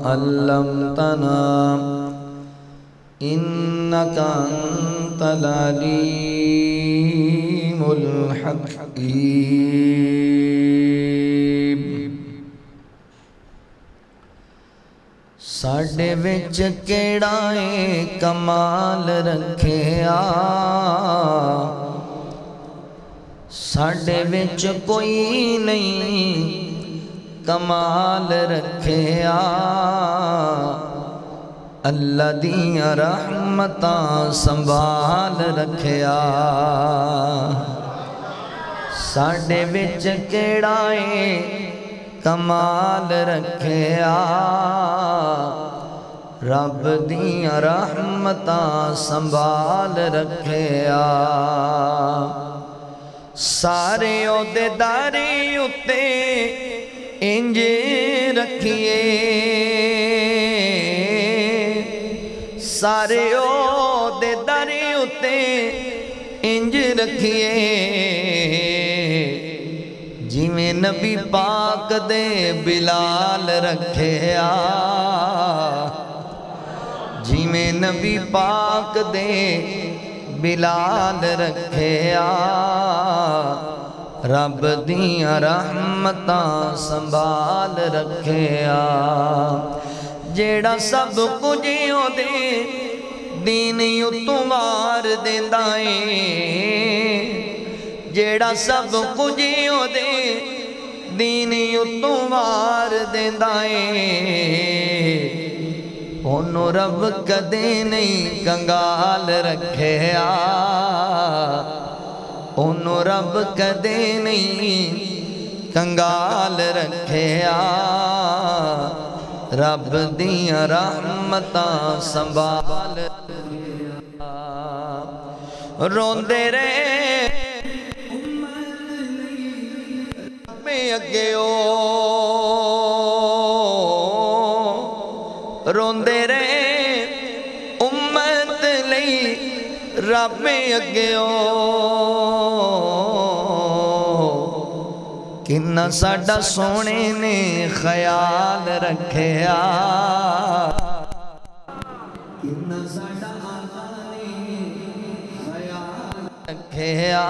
علمتنا إنك أنت العليم الحكيم ساڈے وچ کیڑا اے کمال رکھیا ساڈے وچ کوئی نہیں کمال رکھیا اللہ دیاں رحمتاں سنبھال رکھیا ساڈے وچ کیڑا اے کمال رکھیا رب دیاں رحمتاں سنبھال رکھیا سارے عہدیداری اتے انج رکھیے سارے عہدیداری اتے انج رکھیے جویں نبی پاک دے بلال رکھیا جویں نبی پاک دے بلال رکھیا رب دیاں رحمتاں سنبھال رکھیا جیڑا سب کچھ دے دین اتوں وار دیندا اے جیڑا سب کچھ دے دین اتوں وار دیندا اے انہوں رب کدے نہیں کنگال رکھیا انہوں رب کدے نہیں کنگال رکھیا رب دیاں رحمتاں سنبھال رکھیا روندے رہے میں اگے روندے رہے امت لئی رب میں اگے کنہ ساڈا سونے نے خیال رکھیا کنہ ساڈا آقا نے خیال رکھیا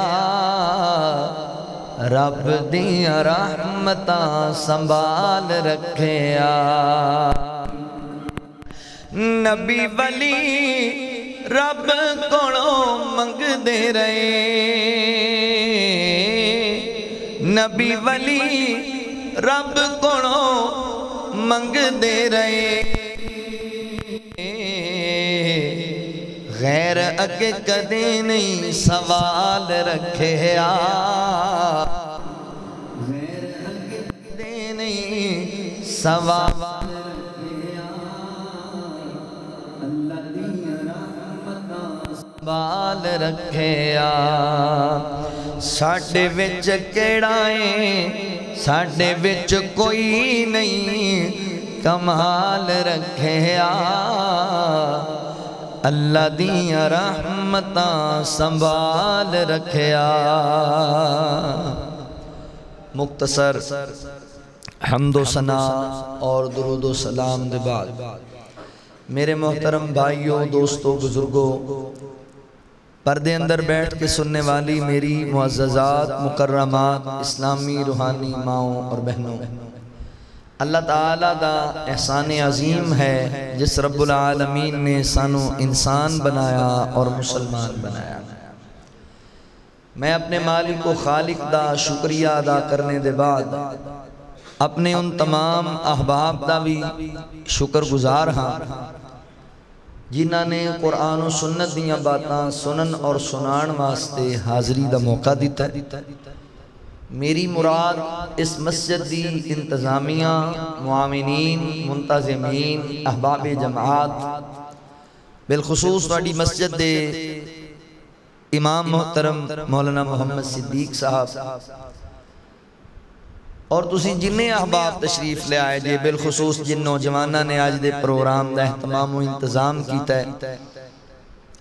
رب دیاں رحمتاں سنبھال رکھیا نبی ولی رب کولوں منگ دے رہے نبی ولی رب کولوں منگ دے رہے غیر اگے کدے نہیں سوال رکھیا غیر اگے کدے نہیں سوال سنبھال رکھیا ساڈے وچ کیڑا اے ساڈے وچ کوئی نہیں کمال رکھیا اللہ دیاں رحمتاں سنبھال رکھیا مختصر حمد و ثنا اور درود و سلام دے بعد میرے محترم بھائیوں دوستوں بزرگوں پردے اندر بیٹھ کے سننے والی میری معززات مکرمات اسلامی روحانی ماؤں اور بہنوں اللہ تعالیٰ دا احسان عظیم ہے جس رب العالمین نے سانو انسان بنایا اور مسلمان بنایا میں اپنے مالک و خالق دا شکریہ ادا کرنے دے بعد اپنے ان تمام احباب دا بھی شکر گزار ہاں جنہاں نے قرآن و سنت دیاں باتاں سنن اور سنان واسطے حاضری دا موقع دیتا ہے میری مراد اس مسجد دی انتظامیہ معاونین منتظمین احباب جماعت بالخصوص واڑی مسجد دے امام محترم مولانا محمد صدیق صاحب اور تسی جنہیں احباب تشریف لے آئے جے بالخصوص جن نوجوانہ نے آج دے پروگرام دا اہتمام و انتظام کیتا ہے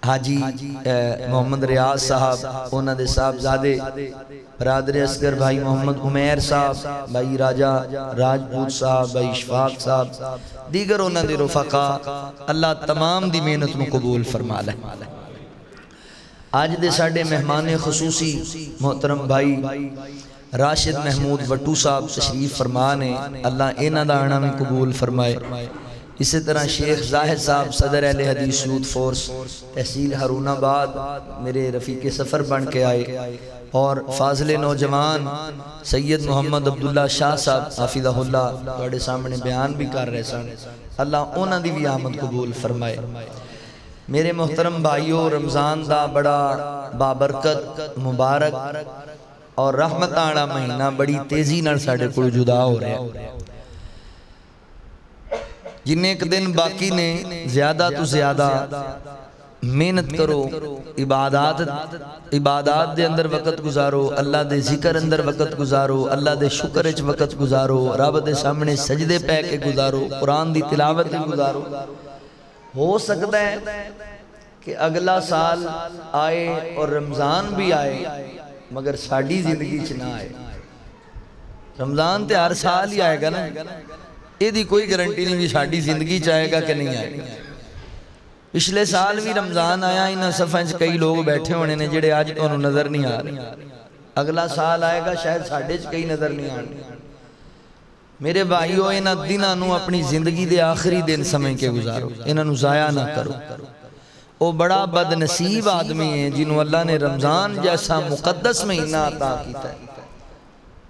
حاجی محمد ریاض صاحب انہاں دے صاحبزادے برادر اصغر بھائی محمد عمیر صاحب بھائی راجہ راجپوت صاحب بھائی اشفاق صاحب دیگر انہاں دے رفقا اللہ تمام دی محنت نو قبول فرما لے آج دے ساڑھے مہمان خصوصی محترم بھائی راشد محمود وٹو صاحب تشریف فرمانے اللہ انہاں دا آنا میں قبول فرمائے اسی طرح شیخ زاہد صاحب صدر اہل حدیث یوتھ فورس تحصیل ہارون آباد میرے رفیق سفر بن کے آئے اور فاضل نوجوان سید محمد عبداللہ شاہ صاحب حافظہ اللہ بڑے سامنے بیان بھی کر رہے سن اللہ انہاں دی بھی آمد قبول فرمائے میرے محترم بھائیوں رمضان دا بڑا بابرکت مبارک اور رحمت آنا مہینہ بڑی تیزی نال ساڑھے کو جدا ہو رہے ہیں جن ایک دن باقی نے زیادہ تو زیادہ محنت کرو عبادات دے اندر وقت گزارو اللہ دے ذکر اندر وقت گزارو اللہ دے شکر اچ وقت گزارو رب دے سامنے سجدے پہ کے گزارو قرآن دی تلاوت گزارو ہو سکتا ہے کہ اگلا سال آئے اور رمضان بھی آئے مگر ساڑھی زندگی چ نہ آئے رمضان تے ہر سال ہی آئے گا نا یہ دی کوئی گارنٹی نہیں بھی ساڑھی زندگی چاہے گا کہ نہیں آئے گا پچھلے سال بھی رمضان آیا انہاں صفحہ کئی لوگ بیٹھے ہونے نے جڑے آج تو انہوں نظر نہیں آ رہے اگلا سال آئے گا شاید ساڑھے کئی نظر نہیں آ رہے میرے بھائیو انہاں دنوں اپنی زندگی دے آخری دن سمجھ کے گزارو انہاں ضائع نہ کرو وہ بڑا بد نصیب آدمی ہے جنہوں اللہ نے رمضان جیسا مقدس مہینہ عطا کیتا ہے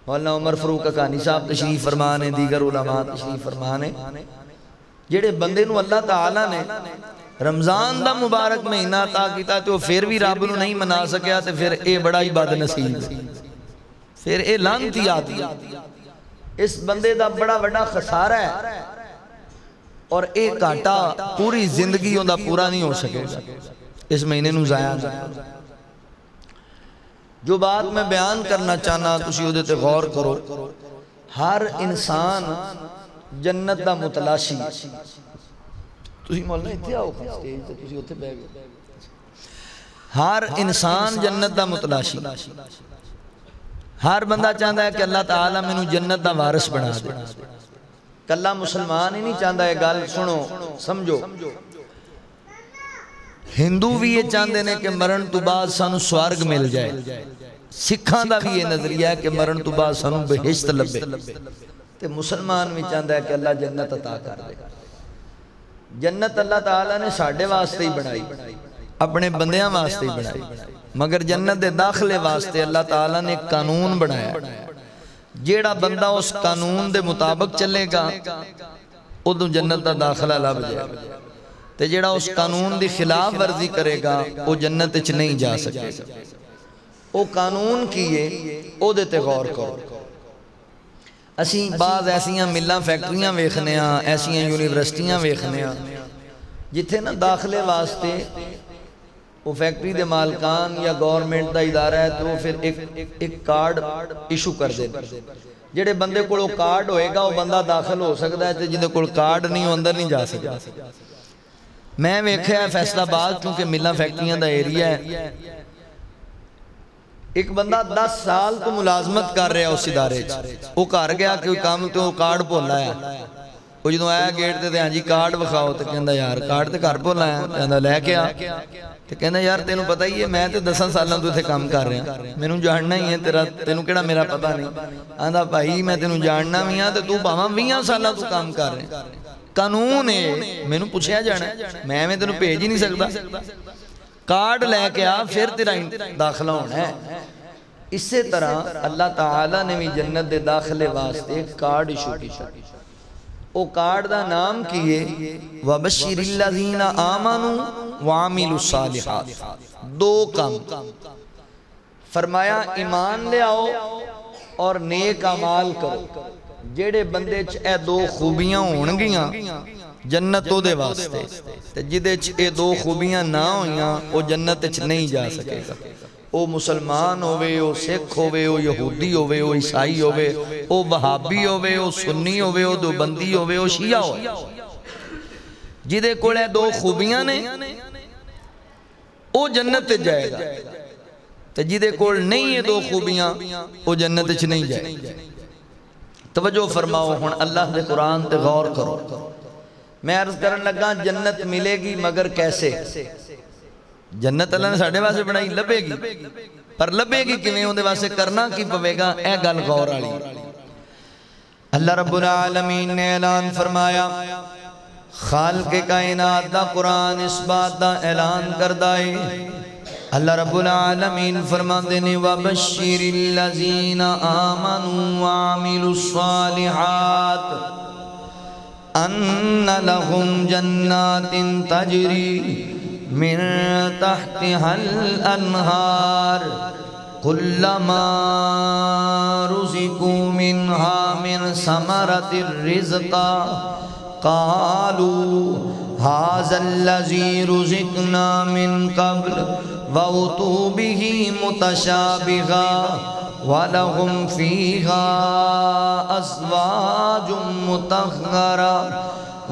مولانا عمر فاروق کانی صاحب تشریف فرمانے دیگر علماء تشریف فرمانے جڑے بندے نو اللہ تعالیٰ نے رمضان دا مبارک مہینہ عطا کیتا تو پھر بھی رب نو نہیں منا سکیا تو پھر اے بڑا ہی بد نصیب پھر اے لعنتی آتی اس بندے دا بڑا بڑا خسارہ ہے اور اے کاٹا پوری زندگی ہوں دا پورا نہیں ہو سکے گا اس مہینے نو ضائع نہ جو بات میں بیان کرنا چاہنا تسی ہو دیتے غور کرو ہر انسان جنت دا متلاشی تسی مولانا اتھے آؤ سٹیج تے تسی اتھے بے گئے ہر انسان جنت دا متلاشی ہر بندہ چاہتا ہے کہ اللہ تعالیٰ میں جنت دا وارث بنا دے کلہ مسلمان ہی نہیں چاہتا ہے گال سنو سمجھو ہندو بھی یہ چاہتے ہیں کہ مرن تو بعد سانو سوارگ مل جائے سکھان دا بھی یہ نظریہ ہے کہ مرن تو بعد سانو بہشت لبے تے مسلمان بھی چاہتا ہے کہ اللہ جنت عطا کر دے جنت اللہ تعالیٰ نے ساڑھے واسطے ہی بنائی اپنے بندیاں واسطے ہی بنائی مگر جنت دے داخلے واسطے اللہ تعالیٰ نے ایک قانون بنایا جیڑا بندہ اس قانون دے مطابق چلے گا ادھو جنت دا داخلہ لب جائے تے جیڑا اس قانون دی خلاف ورزی کرے گا وہ جنت اچھ نہیں جا سکے گا وہ قانون کیے او دیتے غور کرو اسی بعض ایسیاں ملہ فیکٹریاں ویکھنے ہیں ایسیاں یونیورسٹیاں ویکھنے ہیں جتھے نا داخلے واسطے وہ فیکٹری دے مالکان یا گورنمنٹ دا ادارہ ہے تو وہ پھر ایک کارڈ ایشو کر دے جڑے بندے کو وہ کارڈ ہوئے گا وہ بندہ داخل ہو سکتا ہے جنہیں کوئی کارڈ نہیں ہو اندر نہیں جا سکتا میں ویکھیا ہے فیصلہ آباد کیونکہ ملہ فیکٹریاں دا ایریا ہے ایک بندہ 10 سال تو ملازمت کر رہا ہے اس ادارے وہ کر گیا کہ کام تو کارڈ بھولا ہے وہ جدوں آیا گیٹ تے ہاں جی کارڈ بکھاؤ تو کہندا یار کارڈ تے گھر بھولا ہے کہندا لے کے آ تے کہندا یار تینوں پتہ ہی ہے میں تے 10 سالاں تو ایتھے کام کر رہا مینوں جاننا ہی ہے تینوں کیڑا میرا پتہ نہیں آندا بھائی میں تینوں جاننا بھی ہاں تے تو بھاواں 20 سالاں تو کام کر رہا قانون ہے مینوں پوچھیا جانا میں تینوں بھیج ہی نہیں سکدا کارڈ لے کے آ پھر تیرا داخلہ ہونا ہے اسی طرح اللہ تعالیٰ نے بھی جنت دے داخلے واسطے کارڈ ایشو کیا او کارڈ دا نام کیے وَبَشِّرِ الَّذِينَ آمَنُوا وَعَمِلُوا الصَّالِحَاتِ 2 کام فرمایا ایمان لے آؤ اور نیک اعمال کرو جیڑے بندے اے 2 خوبیاں ہون گیاں جنت دے واسطے تے جدے اے 2 خوبیاں نہ ہویاں او جنت نہیں جا سکے گا او مسلمان ہوئے او سکھ ہوئے او یہودی ہوئے او عیسائی ہوئے او وہابی ہوئے او سنی ہوئے او دیوبندی ہوئے او شیعہ ہوئے جدے کولے 2 خوبیاں نے وہ جنت جائے گا، تو جیدے کول نہیں ہے دو خوبیاں وہ جنت چ نہیں جائے۔ توجہ فرماؤ، ہن اللہ دے قرآن تے غور کرو۔ میں عرض کرن لگا جنت ملے گی مگر کیسے؟ جنت اللہ نے ساڑھے واسے بنائی لبے گی، پر لبے گی کیویں ہوندے واسے کرنا کی پوے گا، اے گل غور والی۔ اللہ رب العالمین نے اعلان فرمایا، خالق کائنات دا قرآن اس بات دا اعلان کردہ ہے۔ اللہ رب العالمین فرماندے نے وَبَشِّرِ الَّذِينَ آمَنُوا وَعَمِلُوا الصَّالِحَاتِ أَنَّ لَهُمْ جَنَّاتٍ تَجْرِي مِن تَحْتِهَا الْأَنْهَارُ كُلَّمَا رُزِقُوا مِنْهَا مِنْ ثَمَرَةٍ رِزْقًا قَالُوا هَذَا الَّذِي رُزِقْنَا مِنْ قَبْلُ وَأُتُوا بِهِ مُتَشَابِهًا وَلَهُمْ فِيهَا أَزْوَاجٌ مُطَهَّرَةٌ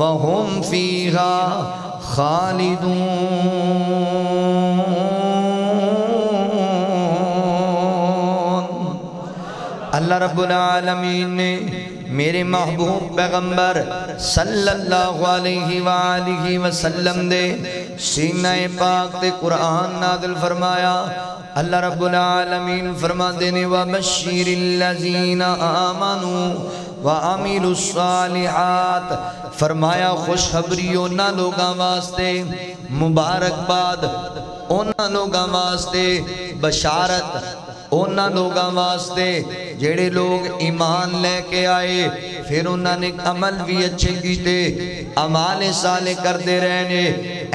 وَهُمْ فِيهَا خَالِدُونَ۔ اللہ رب العالمین نے میرے محبوب پیغمبر صلی اللہ علیہ وآلہ وسلم دے سینہ پاک تے قرآن نازل فرمایا۔ اللہ رب العالمین فرما دینے وَبَشِّرِ الَّذِينَ آمَنُوا وَعَمِلُوا الصَّالِحَاتِ، فرمایا خوشخبری اونا لوگاں واسطے، مبارکباد اونا لوگاں واسطے، بشارت اونا لوگاں واسطے جڑے لوگ ایمان لے کے آئے پھر انہوں نے عمل بھی اچھے کیتے، عمال صالح کر دے رہنے،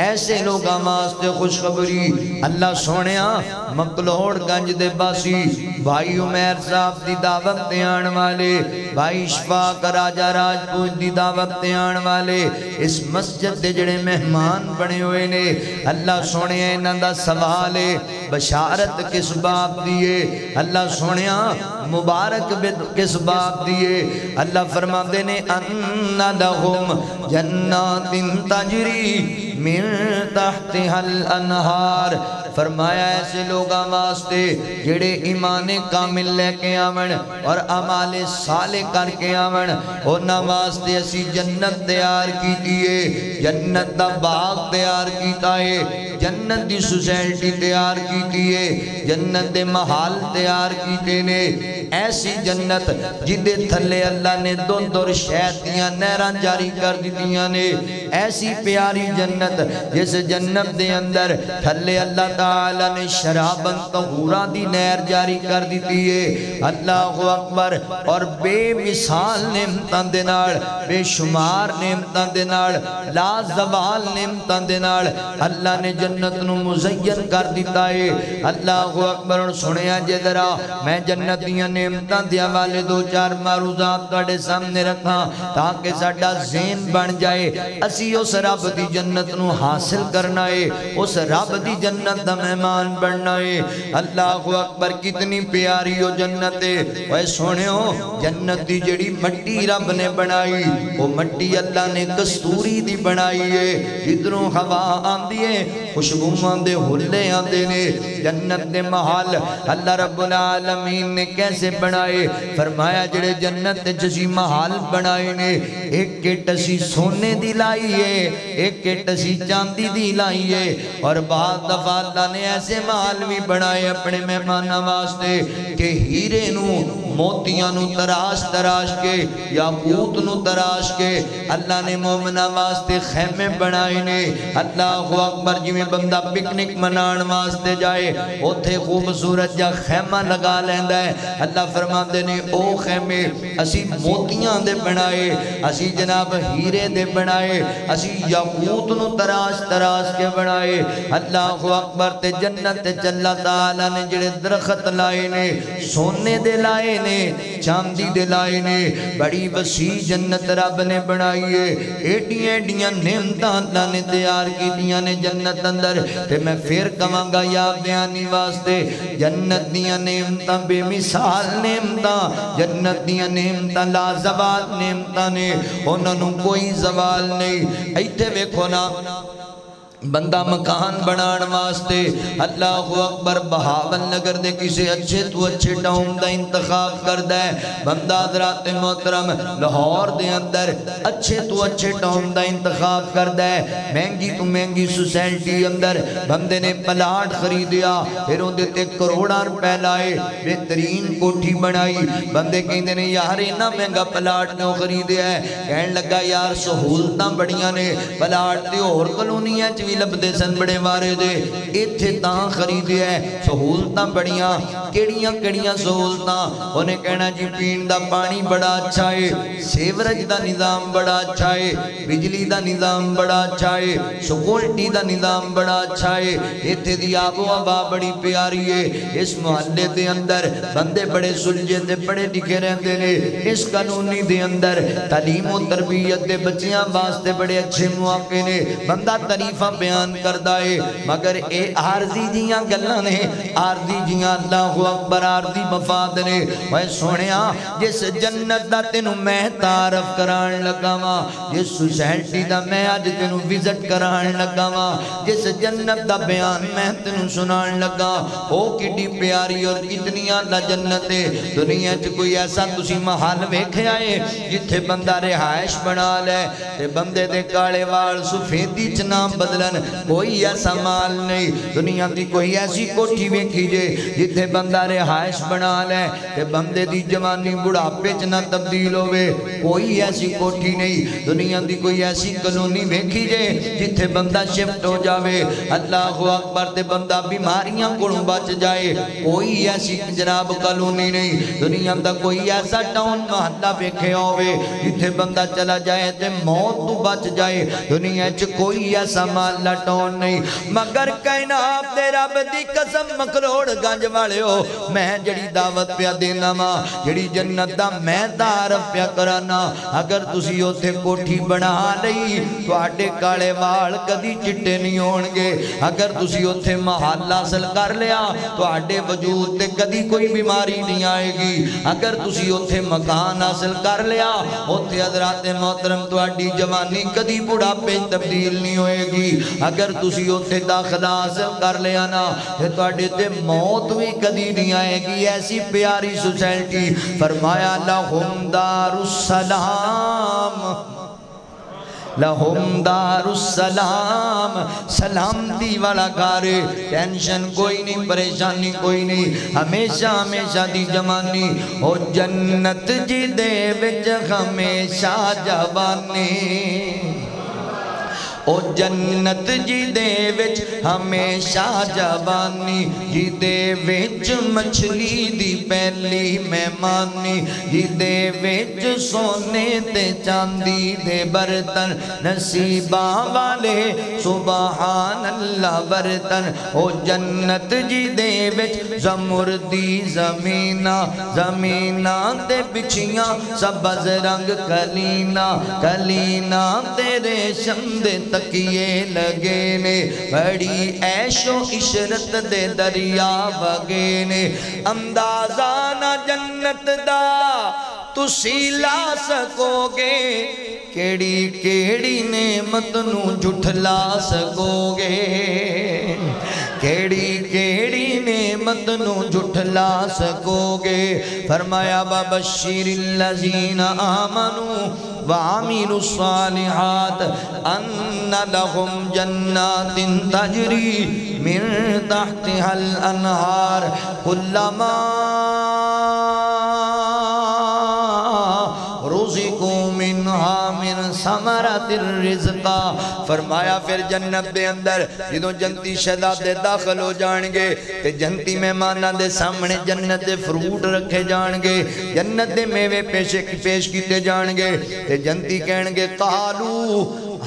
ایسے لوگاں واسطے خوشخبری۔ اللہ سونیا مکلوڑ گنج دے باسی بھائی عمیر صاحب دی دعوت تے آن والے، بھائی شفاق راجہ راج پوچھ دی دعوت تے آن والے، اس مسجد دے جڑے مہمان بنے ہوئے نے، اللہ سونیا انہاں دا سوالے بشارت کس باب دیئے، اللہ سونیا مبارک کس باب دیئے۔ اللہ فرما دینے اَنَّ لَهُمْ جَنَّاتٍ تَجْرِي مِن تَحْتِهَا الْأَنْهَارِ، فرمایا ایسے لوگاں واسطے جڑے ایمان کامل لے کے آون اور عمال صالح کر کے آون، انہاں واسطے اسی جنت تیار کی دیئے، جنت دا باغ تیار کیتا ہے، جنت دی سوسائٹی تیار کی دیئے، جنت دے محال تیار کیتے نے، ایسی جنت جدے تھلے اللہ نے دون دور شہدیاں نیران جاری کر دیتیاں نے، ایسی پیاری جنت جس جنت دے اندر تھلے اللہ تعالیٰ نے شرابن طہورہ دی نیر جاری کر دیتی ہے۔ اللہ اکبر، اور بے مثال نعمتاں دے نال، بے شمار نعمتاں دے نال، لا زوال نعمتاں دے نال اللہ نے جنت نو مزین کر دیتا ہے۔ اللہ اکبر، اور سنیا جے ذرا میں جنت دیاں نعمتاں دیا والے دو چار معروضات تواڈے سامنے رکھا تاکہ ساڈا ذہن بن جائے، اسی اس رب دی جنت نو حاصل کرنا ہے، اس رب دی جنت دا مہمان بننا ہے۔ اللہ اکبر، کتنی پیاری ہو جنت ہے۔ وہ سنیو جنت دی جڑی مٹی رب نے بنائی، وہ مٹی اللہ نے کستوری دی بنائی ہے، جدروں ہوا آندی ہے خوشبوان دے ہلے آندے نے۔ جنت دے محل اللہ رب العالمین نے کیسے بنائے؟ فرمایا جڑے جنت جسی محل بنائے نے، ایک کٹ اسی سونے دی لائی ہے، ایک کٹ اسی چاندی دی لائی ہے، اور بعد دفعہ اللہ نے ایسے محل بھی بنائے اپنے مہمانہ واسطے کہ ہیرے نو موتیاں نو تراش تراش کے، یاقوت نو تراش کے اللہ نے مومنہ واسطے خیمے بنائے نے۔ اللہ اکبر، جی میں بندہ پکنک منان واسطے جائے اوتھے خوبصورت جا خیمہ لگا لیندہ ہے، اللہ فرما دینے او خیمے اسی موتیاں دے بنائے، اسی جناب ہیرے دے بنائے، اسی یاقوت نو تراش تراش کے بنائے۔ اللہ اکبر، تے جنت تے اللہ تعالیٰ نے جڑے درخت لائے نے، سونے دے لائے نے، چاندی دے لائے نے، بڑی وسیع جنت رب نے بنائی ہے۔ ایڈیاں ایڈیاں نعمتاں اللہ نے تیار کی دیاں نے جنت اندر، تے میں پھر کہاں گا یاد بیانی واسطے جنت دیاں نعمتاں بے مثال نعمتاں، جنت دیاں نعمتاں لا زوال نعمتاں نے، انہوں کوئی زوال نہیں۔ ایتھے ویکھو نا بندہ مکان بنان واسطے اللہ اکبر بہاول نگر دے کسی اچھے تو اچھے ٹاؤن دا انتخاب کردہ ہے۔ بندہ حضرات محترم لاہور دے اندر اچھے تو اچھے ٹاؤن دا انتخاب کردہ ہے، مہنگی تو مہنگی سوسائٹی اندر بندے نے پلاٹ خریدیا، پھر ان دیتے کروڑاں روپے لائے، بہترین کوٹھی بنائی۔ بندے کہندے نے یار اینا مہنگا پلاٹ نہ خریدیا ہے، کہنے لگا یار سہولتاں بڑیاں نے، پلاٹ تے اور کلونی ہے لبدے سن بڑے وارے دے، ایتھے تاں خریدے ہے سہولتاں بڑیاں، کیڑیاں سہولتاں؟ انہیں کہنا جی پین دا پانی بڑا اچھا ہے، سیورج دا نظام بڑا اچھا ہے، بجلی دا نظام بڑا اچھا ہے، سکولٹی دا نظام بڑا اچھا ہے، ایتھے دی آب و ہوا بڑی پیاری ہے، اس محلے دے اندر بندے بڑے سلجھے تے بڑے لکھے رہتے نے، اس قانونی دے اندر تعلیم و تربیت دے بچیاں واسطے بڑے اچھے مواقع نے، بندہ تعریفاں بیان کردہ ہے، مگر اے عارضی جیاں گلہ نے، عارضی جیاں اللہ اکبر عارضی مفاد نے۔ میں سونیا جس جنت دا تینوں میں تعارف کران لگا ماں، جس سوسائٹی دا میں آج تینوں وزٹ کران لگا ماں، جس جنت دا بیان میں تینوں سنان لگا، او کٹی پیاری اور کتنی آلہ جنت ہے۔ دنیا چ کوئی ایسا تسی محل ویکھے آئے جتھے بندہ رہائش بنا لے تے بندے دے کالے وال سفیدی چ نام بدلن، کوئی ایسا مال نہیں۔ دنیا دی کوئی ایسی کوٹھی ویکھی جے جتھے بندہ رہائش بنا لے تے بندے دی جوانی بڑھاپے چ نہ تبدیل ہوئے، کوئی ایسی کوٹھی نہیں۔ دنیا دی کوئی ایسی کلونی ویکھی جے جتھے بندہ شفٹ ہو جاوے اللہ اکبر تے بندہ بیماریاں کولوں بچ جائے، کوئی ایسی جناب کلونی نہیں۔ دنیا دا کوئی ایسا ٹاؤن محلہ ویکھے ہوئے جتھے بندہ چلا جائے تے موت تو بچ جائے، دنیا چ کوئی ایسا محلہ ٹاؤن نہیں۔ مگر کہنا آپ دے رب دی قسم مکروڑ گنج والے ہو، میں جڑی دعوت پیا دینا ماں، جڑی جنت دا میں تعارف پیا کرانا، اگر تسی ہوتے کوٹھی بنا لئی تو آٹے کالے وال کدی چٹے نہیں ہونگے، اگر تسی ہوتے محل حاصل کر لیا تو آٹے وجود تے کدی کوئی بیماری نہیں آئے گی، اگر تسی ہوتے مکان حاصل کر لیا ہوتے حضرات محترم تو آٹی جوانی کدی بڑھا پہ تبدیل نہیں ہوئے گی، اگر تسی ہوتے داخلہ حاصل کر لیا نا تو آٹے تے موت بھی کدی نہیں آئے گی۔ ایسی پیاری سوسائٹی فرمایا لہم دار السلام، لہم دار السلام، سلامتی والا گھارے، ٹینشن کوئی نہیں، پریشانی کوئی نہیں، ہمیشہ ہمیشہ دی جوانی، او جنت جی دے وچ ہمیشہ جوانی، او جنت جی دے وچ ہمیشہ جوانی، جی دے وچ مچھلی دی پہلی مہمانی، جی دے وچ سونے تے چاندی دے برتن، نصیباں والے سبحان اللہ برتن، او جنت جی دے وچ زمردی زمینہ، زمینہ تے بچھیاں سبز رنگ کلینا، کلینا تے ریشم دے تکیے لگے نے، بڑی عیش و عشرت دے دریا بگے نے، اندازہ نہ جنت دا تسی لا سکو گے، کیڑی کیڑی نعمت نو جھٹلا سکو گے، کیڑی کیڑی نعمت نو جھٹلا سکو گے۔ فرمایا وَبَشِّرِ الَّذِينَ آمَنُوا وَعَمِلُوا الصَّالِحَاتِ أَنَّ لَهُمْ جَنَّاتٍ تَجْرِي مِن تَحْتِهَا الْأَنْهَارُ كُلَّمَا رُزِقُوا مِنْهَا مِن ثَمَرَةِ الرِّزْقِ۔ فرمایا پھر جنت دے اندر جدوں جنتی شہزادے داخل ہو جانگے تے جنتی مہمانہ دے سامنے جنت دے فروٹ رکھے جانگے، جنت دے میوے پیش کیتے جانگے تے جنتی کہنگے قالو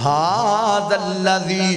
ہَذَا الَّذِي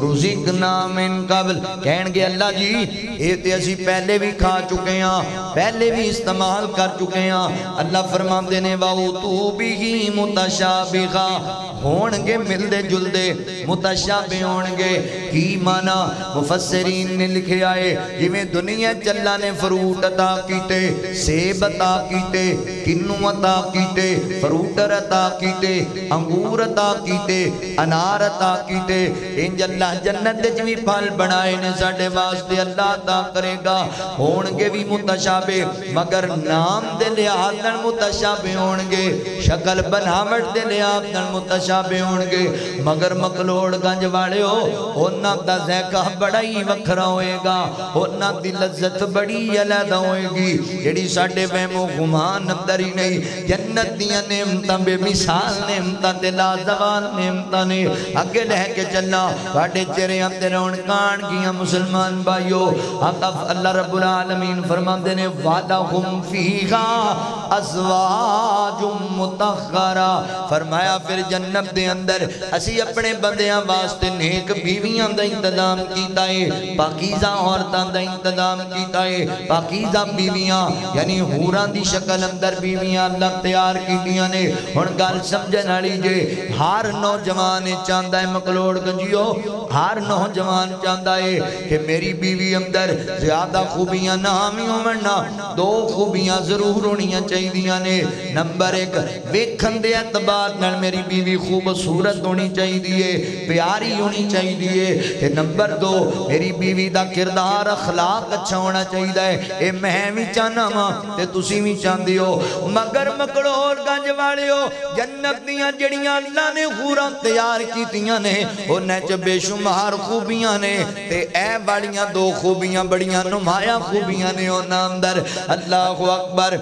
رُزِقْنَا مِن قبل، کہنگے اللہ جی اے تے اسی پہلے بھی کھا چکے ہیں، پہلے بھی استعمال کر چکے ہیں۔ اللہ فرمان دینے وَأُوتُوا بِهِ مُتَشَابِهًا، ہونگے ملدے جلدے متشابہ ہونگے کی مانا مفسرین نے لکھے آئے جویں دنیا چلا نے فروٹ عطا کیتے سیب عطا کیتے کنو عطا کیتے فروٹر عطا کیتے انگور عطا کیتے انار عطا کیتے انج اللہ جنت دے جویں پھل بنائے نے ساڈے واسطے اللہ عطا کرے گا ہونگے بھی متشابہ مگر نام دے لحاظ نال متشابہ ہونگے شکل بناوٹ دے لحاظ نال متشابہ ہونگے مگر مکلوڑ گنج والے ہو انہاں دا ذائقہ بڑا ہی وکھرا ہوئے گا انہاں دی لذت بڑی علیحدہ ہوئے گی جڑی ساڈے وہم و گمان اندر ہی نہیں جنت دیاں نعمتاں بے مثال نعمتاں تے لازوال نعمتاں نے اگے لے کے چلنا ساڈے چہریاں تے رونقاں گیاں مسلمان بھائیو اللہ رب العالمین فرماندے نے وَلَهُمْ فِيهَا أَزْوَاجٌ مُطَهَّرَةٌ فرمایا پھر جنت دے اندر اسی اپنے بندیاں واسطے نیک بیویاں دا انتظام کیتا ہے پاکیزہ عورتاں دا انتظام کیتا ہے پاکیزہ بیویاں یعنی حوران دی شکل اندر بیویاں اللہ تیار کیتیاں نے ہن گل سمجھن والی جے ہر نوجوان چاہندا ہے مکلوڑ گنجیو ہر نوجوان چاہندا ہے کہ میری بیوی اندر زیادہ خوبیاں نہ ہمیں ہومنا دو خوبیاں ضرور ہونیاں چاہیدیاں نے نمبر ایک ویکھن دے اعتبار نال میری بیوی خوبصورت ہونی چاہیدیے پیاری ہونی چاہیدیے نمبر دو میری بیوی دا کردار اخلاق اچھا ہونا چاہیدہ ہے اے میں بھی چاہنا ماں تے تسی بھی چاہندی ہو مگر مکڑور گنج والے ہو جنت دیاں جڑیاں اللہ نے حوراں تیار کیتیاں نے انہیں چ بے شمار خوبیاں نے تے اے والیاں دو خوبیاں بڑیاں نمایاں خوبیاں نے انہاں اندر اللہ اکبر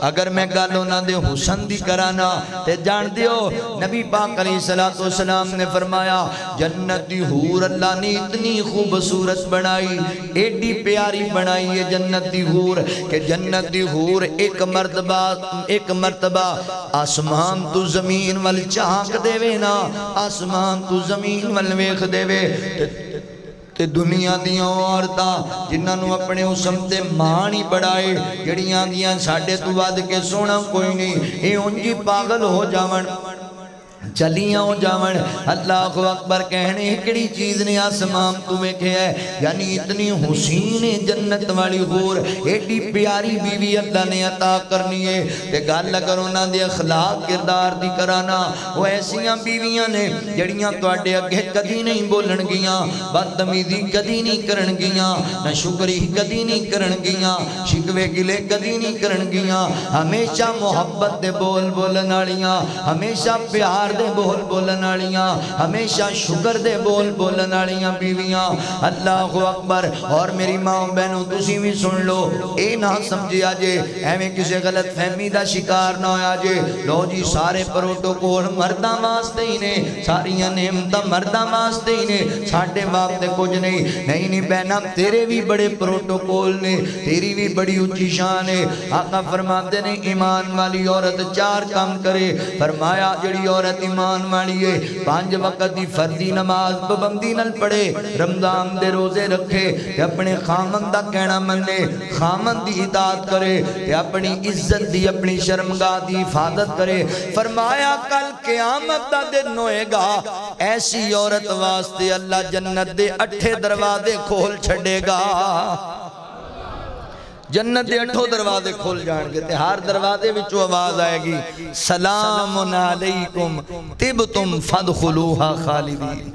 اگر میں گل انہاں دے حسن دی کرانا تے جان دیو نبی پاک علیہ السلام نے فرمایا جنت دی حور اللہ نے اتنی خوبصورت بنائی ایڈی پیاری بنائی ہے جنت دی حور کہ جنت دی حور ایک مرتبہ آسمان تو زمین وال چاک دے وے نا آسمان تو زمین وال ویکھ دے وے تے دنیا دیاں عورتاں جنہاں نو اپنے حسن تے مان ہی بڑھائے جڑیاں دیاں ساڈے تو ود کے سونا کوئی نہیں اے انجی پاگل ہو جاون چلیاں ہو جاون اللہ اکبر کہنے کڑی چیز نے آسمان تمہیں کہا ہے یعنی اتنی حسین جنت والی حور ایڈی پیاری بیوی اللہ نے عطا کرنی ہے تے گل اگر انہاں دے اخلاق کردار دی کرانا وہ ایسیاں بیویاں نے جڑیاں تواڈے اگے کدی نہیں بولن گیاں بدتمیزی کدی نہیں کرن گیاں نہ شکری کدی نہیں کرن گیاں شکوے گلے کدی نہیں کرن گیاں ہمیشہ محبت دے بول بولن والیاں ہمیشہ پیار دے بول بولن والیاں ہمیشہ شکر دے بول بولن والیاں بیویاں اللہ اکبر اور میری ماں بہنوں تسی بھی سن لو اے نہ سمجھیا جے ایویں کسی غلط فہمی دا شکار نہ ہویا جے لو جی سارے پروٹوکول مرداں واسطے ہی نے ساریاں نعمتاں مرداں واسطے ہی نے ساڈے واسطے کچھ نہیں بہنا تیرے بھی بڑے پروٹوکول نے تیری بھی بڑی اونچی شان ہے آقا فرماتے نے ایمان والی عورت چار کام کرے فرمایا جڑی عورت ایمان والی ہے 5 وقت دی فرضی نماز پابندی نال پڑھے رمضان دے روزے رکھے تے اپنے خامن دا کہنا منے خامن دی اطاعت کرے تے اپنی عزت دی اپنی شرمگاہ دی حفاظت کرے فرمایا کل قیامت دا دن ہوئے گا ایسی عورت واسطے اللہ جنت دے 8 دروازے کھول چھڑے گا جنت دے 8 دروازے کھول جان گے تے ہر دروازے وچوں آواز آئے گی سلام علیکم طبتم فادخلوها خالدین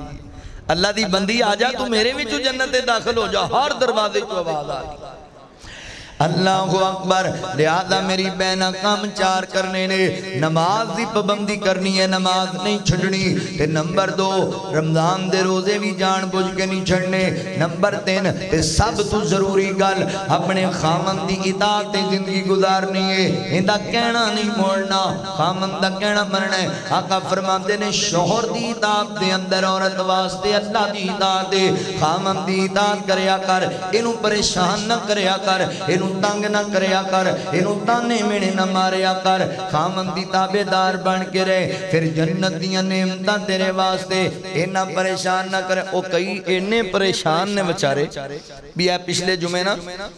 اللہ دی بندی آ جا تو میرے وچوں جنت دے داخل ہو جا ہر دروازے وچوں آواز آ گئی اللہ اکبر لہذا میری بہنہ کام چار کرنے نے نماز دی پابندی کرنی ہے نماز نہیں چھڑنی تے نمبر 2 رمضان دے روزے بھی جان بوجھ کے نہیں چھڑنے نمبر 3 تے سب تو ضروری گل اپنے خامن دی اطاعت زندگی گزارنی ہے اندہ کہنا نہیں موڑنا خامن دا کہنا مرنا ہے آقا فرماتے نے شوہر دی اطاعت دے اندر عورت واسطے اللہ دی اطاعت دے خامن دی اطاعت کریا کر انہوں پریشان نہ کریا کر انہوں تنگ نہ کریا کر، اینو تانے مینے نہ ماریا کر، خامن دی تابعدار بن کے رہے، پھر جنت دیاں نعمتاں تیرے واسطے، اینا پریشان نہ کرے۔ او کئی اینے پریشان نے بچارے بھی ہے۔ پچھلے جمعے نا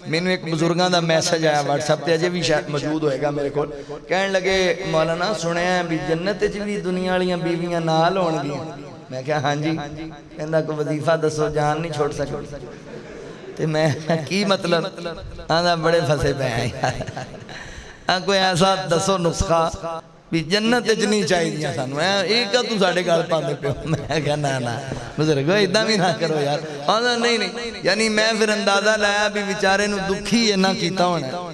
میں نے ایک بزرگاں دا میسج آیا واٹس ایپ تے، اجے بھی شاید موجود ہوئے گا میرے کو، کہنے لگے مولانا سنے ہیں بھی جنت وچ بھی دنیا والیاں بیویاں نال ہون گیاں۔ میں کہا ہاں جی، کہندا کوئی وظیفہ دسو جان نہیں چھوڑ سکتے تے میں کی مطلب آندا بڑے پھنسے پے ہیں یار، کوئی ایسا دسو نسخہ بھی جنت وچ نہیں چاہیے سانو، ایک تو ساڈے گل پاندے پیو۔ میں کہا نا نا بزرگو اداں بھی نہ کرو یار، آندا نہیں نہیں، یعنی میں پھر اندازہ لایا بھی بیچارے نو دکھی اینا کیتا ہونا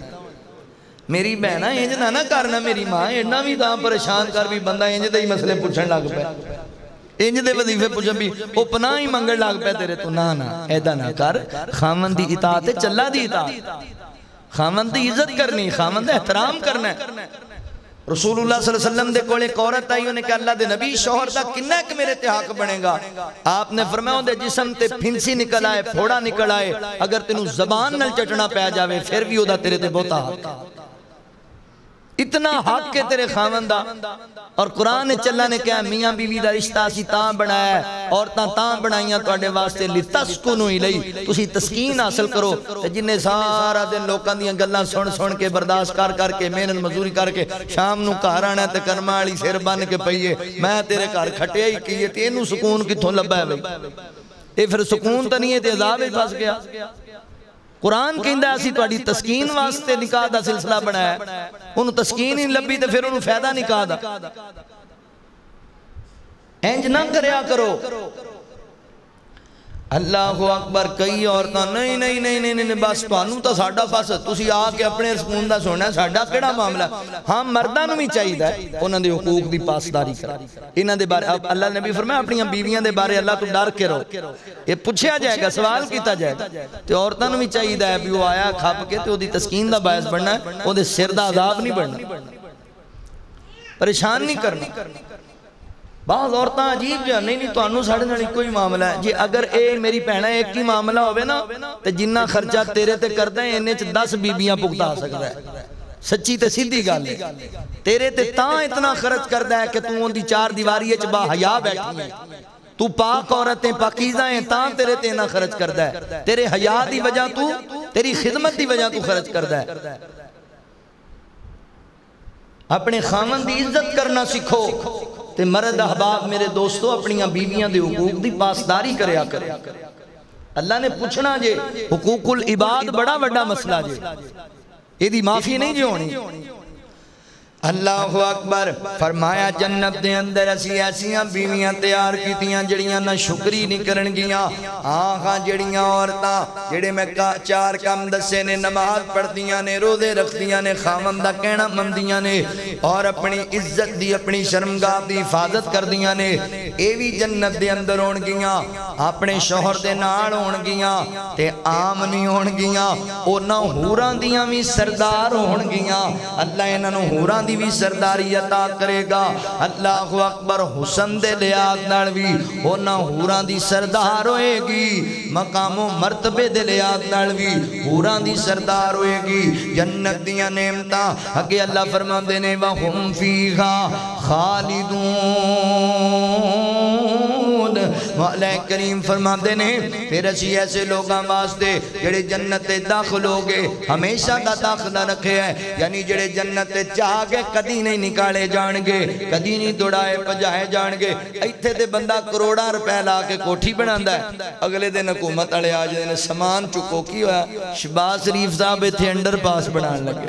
میری بہنا انج نہ کرنا، میری ماں اینا بھی تاں پریشان کر بھی بندہ انج دے ہی مسئلے پوچھن لگ پے، انج دے وظیفے پوچھن بھی او پناہ ہی منگن لگ پے تیرے تو، نا نا ایدا نہ کر، خامن دی اطاعت چلا دی اطاعت، خامن دی عزت کرنی، خامن دا احترام کرنا ہے۔ رسول اللہ صلی اللہ علیہ وسلم دے کول ایک عورت آئی، انہیں کہا اللہ دے نبی شوہر دا کنہ کہ میرے تے حق بنے گا؟ آپ نے فرمایا دے جسم تے پھنسی نکل آئے، پھوڑا نکل آئے، اگر تینوں زبان نل چٹنا پہ جاوے پھر بھی ہودا تیرے تے بہتا حق، اتنا حق کے تیرے خاوند دا۔ اور قرآن چلا نے کہا میاں بیوی دا رشتہ سی تاں بنایا ہے، عورتاں تاں بنائیاں تواڈے واسطے لتسکنوا الیہ، تسی تسکین حاصل کرو۔ جنہیں سارا دن لوکاں دیاں گلاں سن سن کے برداشت کر کے محنت مزدوری کر کے شام نو گھر آنا تے کرما والی سر بن کے پئیے میں تیرے گھر کھٹیا ہی کیے تے اینوں سکون کتھوں لبا ہے بھئی؟ اے پھر سکون تے نہیں ہے تے عذاب وچ پھس گیا۔ قرآن کہندا اسی تواڈی تسکین واسطے نکاح دا سلسلہ بنایا ہے، انہوں تسکین ہی لبی تے پھر انہوں فائدہ نکاح دا۔ انج نہ کریا کرو۔ اللہ اکبر، کئی عورتاں نہیں نہیں نہیں نہیں نہیں بس تانوں تا ساڈا بس تسی آ کے اپنے سکون دا سونا ساڈا کیڑا معاملہ؟ ہاں مرداں نوں وی چاہیدا ہے انہاں دے حقوق دی پاسداری کرا، انہاں دے بارے اللہ نبی فرمایا اپنی بیویاں دے بارے اللہ تو ڈر کے رہو، یہ پوچھیا جائے گا سوال کیتا جائے گا، تے عورتاں نوں وی چاہیدا ہے بھی وہ آیا کھپ کے تے اودی تسکین دا باعث بننا ہے، اودے سر دا عذاب نہیں بننا، پریشان نہیں کرنا۔ بعض عورتاں عجیب جہاں نہیں تو انہوں ساڑھے نالی کوئی معاملہ ہے جی، اگر اے میری پہنا ایک کی معاملہ ہوئے نا تو جنہ خرچہ تیرے تے کردہ ہیں انہیں 10 بیبیاں پکتا سکتا ہے، سچی تے سیدھی گال ہے، تیرے تے تاں اتنا خرچ کردہ ہے کہ تو ان دی 4 دیواری اچ با حیا بیٹھی ہے، تو پاک عورتیں پاکیزہ ہیں تاں تیرے تے نہ خرچ کردہ ہے، تیرے حیا دی وجہ تو تیری خدمت دی وجہ تو خرچ کردہ ہے۔ اپنے خامن دی عزت کرنا سکھو، تے مرد احباب میرے دوستو اپنی بیویاں دے حقوق دی پاسداری کریا کرے۔ اللہ نے پوچھنا جے حقوق العباد بڑا بڑا مسئلہ جے، یہ دی معافی نہیں جو ہونی۔ اللہ اکبر، فرمایا جنت دے اندر اسی ایسیاں بیویاں تیار کیتیاں جڑیاں نہ شکری نہیں کرن گیاں، آنکھاں جڑیاں عورتاں جڑے میں 4 کام دسے نے، نماز پڑھتیاں نے، روزے رکھتیاں نے، خامن دا کہنا مندیاں نے، اور اپنی عزت دی اپنی شرمگاہ دی حفاظت کر دیاں نے، اے بھی جنت دے اندر ہون گیاں، اپنے شوہر دے نال ہون گیاں تے عام نہیں ہون گیاں، او نہ حوران دیاں بھی سردار ہون گیاں، اللہ انہاں حوران دی بھی سرداری عطا کرے گا۔ اللہ اکبر، حسن دے لحاظ نال بھی ہونا حوران دی سردار ہوئے گی، مقام و مرتبے دے لحاظ نال بھی حوران دی سردار ہوئے گی۔ جنت دیاں نعمتاں اگے اللہ فرماندے نے وَهُمْ فِيهَا خَالِدُونَ، مولا کریم فرماندے نے پھر اسی ایسے لوگاں واسطے جڑے جنت داخل ہو گئے ہمیشہ دا داخلہ رکھے ہیں، یعنی جڑے جنت چاہ گئے کدی نہیں نکالے جان گے، کدی نہیں دوڑائے پجائے جان گے۔ ایتھے دے بندہ کروڑاں روپے لا کے کوٹھی بناندہ ہے، اگلے دن حکومت والے آ جاندے نے سامان چکو کی ہوا شہباز شریف صاحب ایتھے انڈر پاس بنان لگے،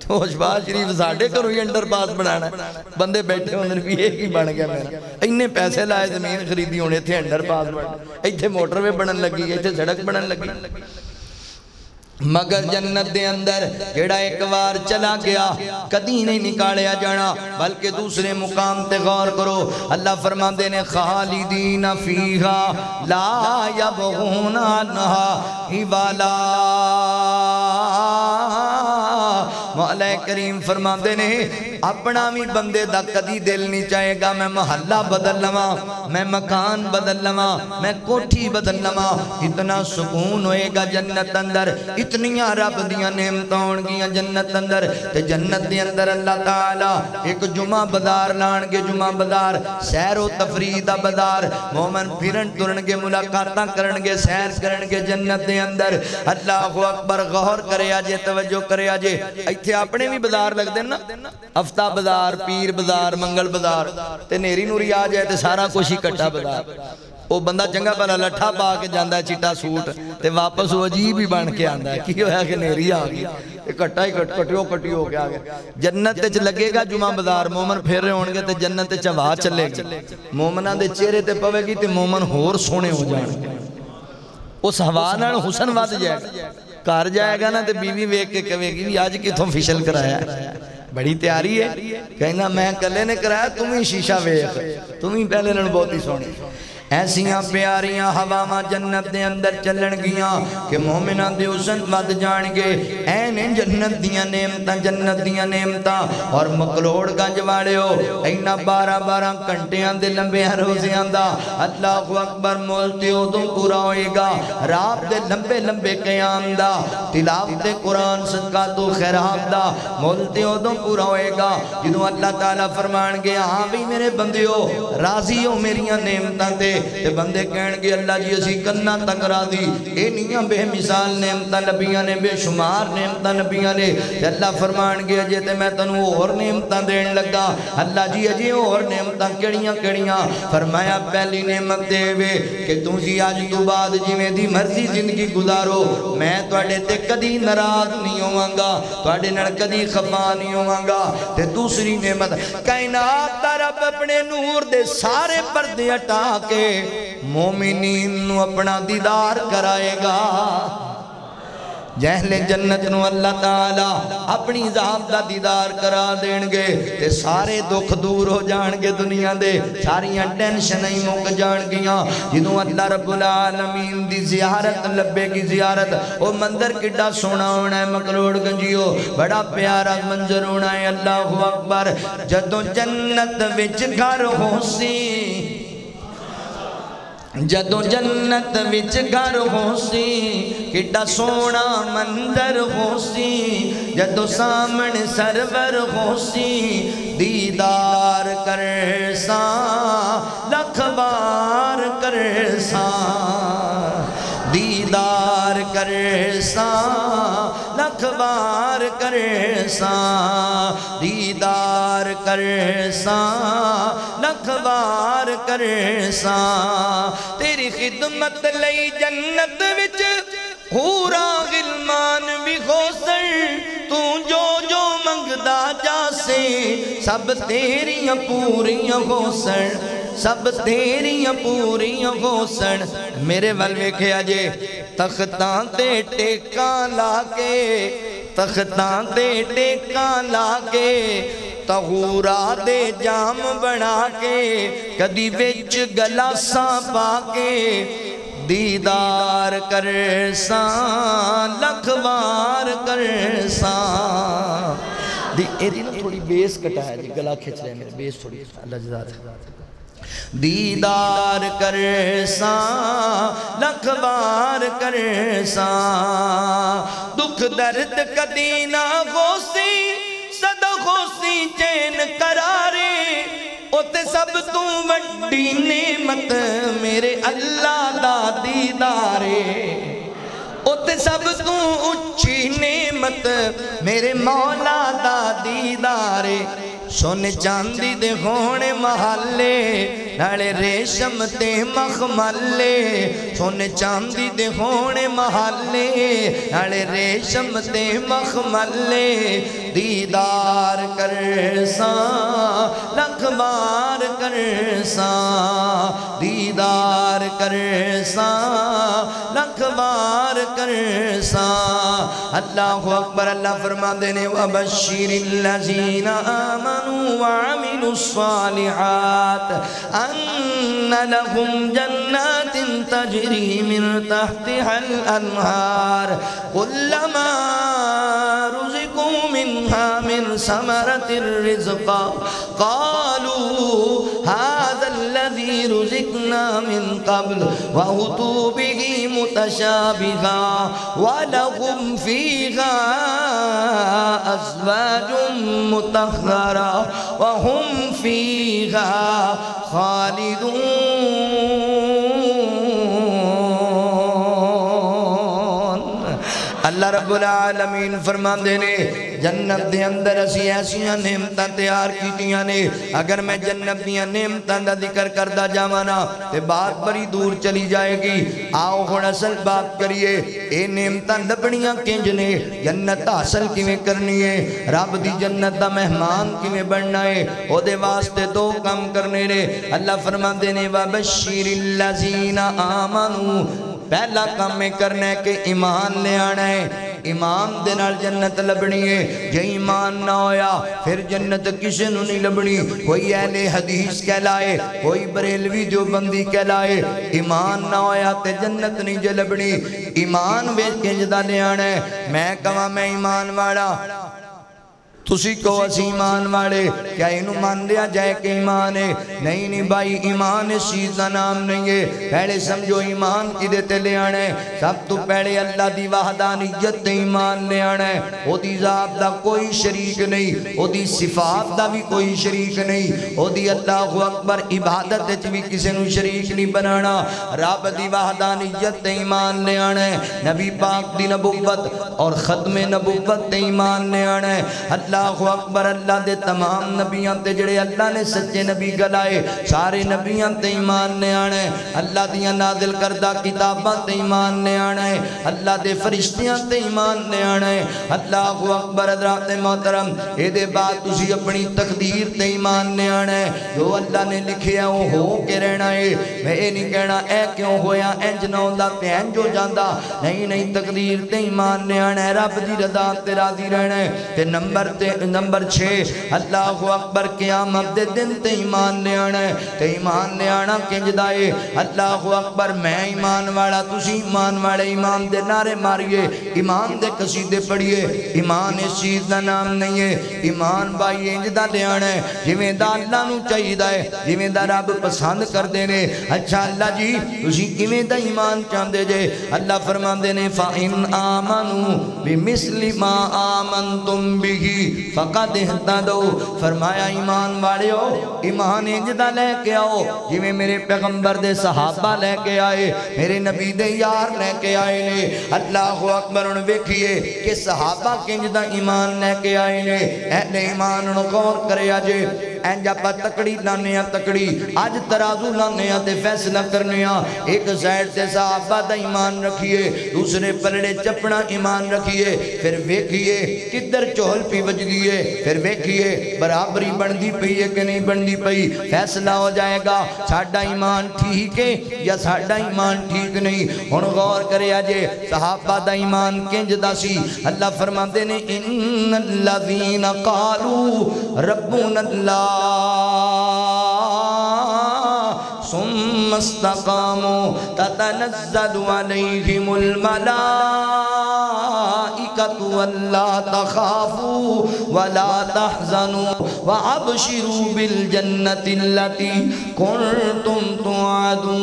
تو شہباز شریف ساڈے گھروں ہی انڈر پاس بنانا ہے، بندے بیٹھے ہوندے بھی ایک ہی بن گیا میرا، انہیں پیسے لائے زمین خریدی ہونے تھے انڈر پاس بنانا، ایتھے موٹر وے بنن لگی، ایتھے سڑک بنن لگی۔ مگر جنت دے اندر جڑا ایک بار چلا گیا کدی نہیں نکالیا جانا، بلکہ دوسرے مقام تے غور کرو، اللہ فرماندے نے خالدین فیہا لا یبغون عنہا حولا، مولا کریم فرماندے نے اپنا بھی بندے دا کدی دل نہیں چاہے گا میں محلہ بدل لواں، میں مکان بدل لواں، میں کوٹھی بدل لواں، اتنا سکون ہوئے گا جنت اندر، اتنیاں رب دیاں نعمتاں ہونگیاں جنت اندر، تے جنت دے اندر اللہ تعالیٰ ایک جمعہ بازار لانگے، جمعہ بازار سیر و تفریح دا بازار، مومن پھرن ترنگے ملاقاتاں کرنگے سیر کرنگے جنت دے اندر۔ اللہ اکبر، غور کرے آجے، توجہ کرے آجے، ایتھے اپنے بھی بازار لگ دینا، ہفتہ بازار، پیر بازار، منگل بازار، تے نیری نوری آ جائے تے سارا کچھ ہی کٹا بازار۔ وہ بندہ چنگا پہلا لٹھا پا کے جاندہ ہے چٹا سوٹ تے واپس وہ عجیب ہی بن کے آندہ ہے، کی ہویا کہ نیری آگئی، کٹا ہی کٹیو ہو کے آگئے۔ جنت تے لگے گا جمعہ بازار، مومن پھر رہے ہونگے تے جنت تے چواہ چلے گا، مومنہ دے چہرے تے پوے گی تے مومن ہور سونے ہو جائیں، اس حوانان حسن واد جائے گا، کار جائے گا نا تے بیوی ویک کے کہے گی بھی آج کی تم فشل کرایا ہے، بڑی تیاری ہے، کہنا میں کلے نے کرایا تم ہی شیشہ ویک، تم ہی پہلے لن بہت ہی سونی۔ ایسیاں پیاریاں ہواما جنت دے اندر چلن گیاں کہ مومنہ دے حسن ود جان گے، این جنت دیاں نعمتاں، جنت دیاں نعمتاں، اور مقلوڑ گنج والے ہو اینا 12 گھنٹیاں دے لمبے روزیاں دا اللہ اکبر مولتے ہو تو پورا ہوئے گا، رات دے لمبے لمبے قیام دا تلاوت قرآن صدقہ تو خیرات دا مولتے ہو تو پورا ہوئے گا، جنہوں اللہ تعالیٰ فرمان گے ہاں بھی میرے بندے ہو راضی ہو میریاں نعمتاں تے بندے کہن گے اللہ جی اسی کنہ تک راضی، اے نیاں بے مثال نعمتاں نبیاں نے، بے شمار نعمتاں نبیاں نے، اللہ فرمان گے اجے تے میں تنو اور نعمتاں دین لگا، اللہ جی اجے اور نعمتاں کڑیاں کڑیاں، فرمایا پہلی نعمت دے وے کہ تم سی آج تو بعد جی میں دی مرضی زندگی گزارو، میں توڑے تے کدی ناراض نہیں ہوانگا، توڑے نڑ کدی خفا نہیں ہوانگا، تے دوسری نعمت کائنات دا رب اپنے نور دے سارے پردے ہٹا کے مومنین نو اپنا دیدار کرائے گا، جہل جنت نو اللہ تعالیٰ اپنی ذات دا دیدار کرا دین گے تے سارے دکھ دور ہو جان گے دنیا دے، ساریاں ٹینشن ہی مک جان گیاں، جنہوں اللہ رب العالمین دی زیارت لبے کی زیارت، وہ منظر کڈا سونا ہونا ہے مقلوڑ گنجیو، بڑا پیارا منظر ہونا ہے اللہ اکبر، جدو جنت وچ گھر ہو سی، جدو جنت وچ گھر ہو سی، کڈا سونا منظر ہو سی، جدو سامن سرور ہو سی، دیدار کر ساں لکھ بار کر ساں، دیدار کر ساں لکھ بار کر ساں، دیدار کر ساں لکھ بار کر ساں، تیری خدمت لئی جنت وچ حورا غلمان بھی خوسن، تو جو منگدا جاسے سب تیریاں پوریاں خوسن، سب تیریاں پوریاں خوسن، میرے والوے کے آجے تختان تے ٹیکاں لا کے، تختان تے ٹیکاں لا کے، تغورا دے جام بنا کے، کدی وچ گلاساں پا کے، دیدار کر ساں لکھ بار کر ساں، ایری نا تھوڑی بیس کٹا ہے جی، گلا کھچ رہے ہیں میرے، بیس تھوڑی اللہ جزات ہے، دیدار کر ساں لکھ بار کر ساں، دکھ درد کدی نہ غوثی صدا غوثی چین قرارے، اوتے سب تو وڈی نعمت میرے اللہ دا دیدارے، اوتے سب تو اچھی نعمت میرے مولا دا دیدارے، سونے چاندی دے ہونے محلے نالے ریشم تے مخملے، سونے چاندی دے ہونے محلے نالے ریشم تے مخملے، دیدار کر ساں لکھ بار کر ساں، دیدار کر ساں لکھ بار کر ساں، اللہ اکبر، اللہ فرما دینے وَبَشِّرِ الَّذِينَ آمَنُوا وَعَمِلُوا الصَّالِحَاتِ أَنَّ لَهُمْ جَنَّاتٍ تَجْرِي مِن تَحْتِهَا الْأَنْهَارُ كُلَّمَا رُزِقُوا منها من ثمرة الرزق قالوا هذا الذي رزقنا من قبل وأتوا به متشابها ولهم فيها أزواج مطهرة وهم فيها خالدون۔ اللہ رب العالمین فرماندے نے جنت دے اندر اسی ایسیاں نعمتاں تیار کیتیاں نے، اگر میں جنت دیاں نعمتاں دا ذکر کردہ جاوانا تے بات بڑی دور چلی جائے گی۔ آؤ ہن اصل بات کریے، اے نعمتاں لبنیاں کنج نے، جنت حاصل کیویں کرنی ہے، رب دی جنت دا مہمان کیویں بننا ہے، او دے واسطے دو کام کرنے نے۔ اللہ فرماندے نے وَبَشِّرِ الَّذِينَ آمَنُوا، پہلا کام میں کرنا ہے کہ ایمان لے آنا ہے، ایمان دے نال جنت لبنی ہے۔ جے ایمان نہ ہویا پھر جنت کسی نو نہیں لبنی، کوئی اہل حدیث کہلائے، کوئی بریلوی دیوبندی کہلائے، ایمان نہ ہویا تے جنت نہیں جے لبنی۔ ایمان ویچ کے جدا لے آنا ہے۔ میں کہاں میں ایمان والا، تسی کو اسی ایمان والے، کیا انہوں مان لیا جائے کہ ایمان ہے؟ نہیں نہیں بھائی، ایمان اس چیز کا نام نہیں ہے۔ پہلے سمجھو ایمان کی دیتے لے آنا ہے، سب تو پہلے اللہ دی وحدانیت تے ایمان لے آنا ہے۔ او دی ذات دا کوئی شریک نہیں، او دی صفات دا بھی کوئی شریک نہیں، او دی اللہ اکبر عبادت بھی کسی نو شریک نہیں بنانا۔ رب دی وحدانیت تے ایمان لے آنا ہے، نبی پاک دی نبوت اور ختم نبوت تے ایمان لے آنا ہے۔ اللہ اکبر، اللہ دے تمام نبیان تے جڑے اللہ نے سچے نبی گلائے، سارے نبیان تے ایمان لے آنا ہے۔ اللہ دیاں نازل کردہ کتاباں تے ایمان لے آنا ہے، اللہ دے فرشتیاں تے ایمان لے آنا ہے۔ اللہ اکبر حضرات محترم، اے دے بعد تسی اپنی تقدیر تے ایمان لے آنا ہے، جو اللہ نے لکھے ہیں وہ ہو کے رہنا ہے۔ میں اے نہیں کہنا اے کیوں ہویا، انج نہ ہوندا تے انج ہو جاندا، نہیں نہیں، تقدیر تے ایمان لے آنا ہے، رب دی رضا تے راضی رہنا ہے۔ تے نمبر 6، اللہ اکبر، قیامت دے دن تے ایمان لے آنا ہے۔ تے ایمان لے آنا کنج دائے، اللہ اکبر، میں ایمان والا، تسی ایمان والے، ایمان دے نعرے ماریے، ایمان دے قصیدے پڑھیے۔ ایمان اس چیز دا نام نہیں ہے، ایمان بائی انج دا لے آنا ہے جویں دا اللہ نو چاہیے دا ہے، جویں دا رب پسند کر دینے۔ اچھا اللہ جی تسی کیویں دا ایمان چاہندے جے؟ اللہ فرماندے نے فَإِنْ آمَنُوا بِمِثْلِ مَا آمَنْتُمْ بِهِ فقط اہتدو۔ فرمایا ایمان والے ہو، ایمان انجدہ لے کے آؤ جویں میرے پیغمبر دے صحابہ لے کے آئے، میرے نبی دے یار لے کے آئے نے۔ اللہ اکبر، ان ویکھئے کہ صحابہ کنجدہ ایمان لے کے آئے نے۔ اہل ایمان ان غور کرے آجے، اینجا پا تکڑی لانے ہیں، تکڑی آج ترازو لانے ہیں تے فیصلہ کرنے ہیں۔ ایک سائٹ سے صحابہ دا ایمان رکھیے، دوسرے پلڑے چپنا ایمان رکھیے، پھر ویکھئے کدھر چہل پی بج گئے، پھر ویکھئے برابری بندی پئی ہے کہ نہیں بندی پئی، فیصلہ ہو جائے گا ساڑھا ایمان ٹھیک ہے یا ساڑھا ایمان ٹھیک نہیں۔ ہن غور کرے آجے صحابہ دا ایمان کنج دا سی۔ اللہ فرماندے نے ان الذین قالوا ربنا اللہ ثم استقاموا تتنزل علیہم الملائکۃ وَلَا تَخَافُوا وَلَا تَحْزَنُوا وَأَبْشِرُوا بِالْجَنَّةِ الَّتِي كُنْتُمْ تُوعَدُونَ۔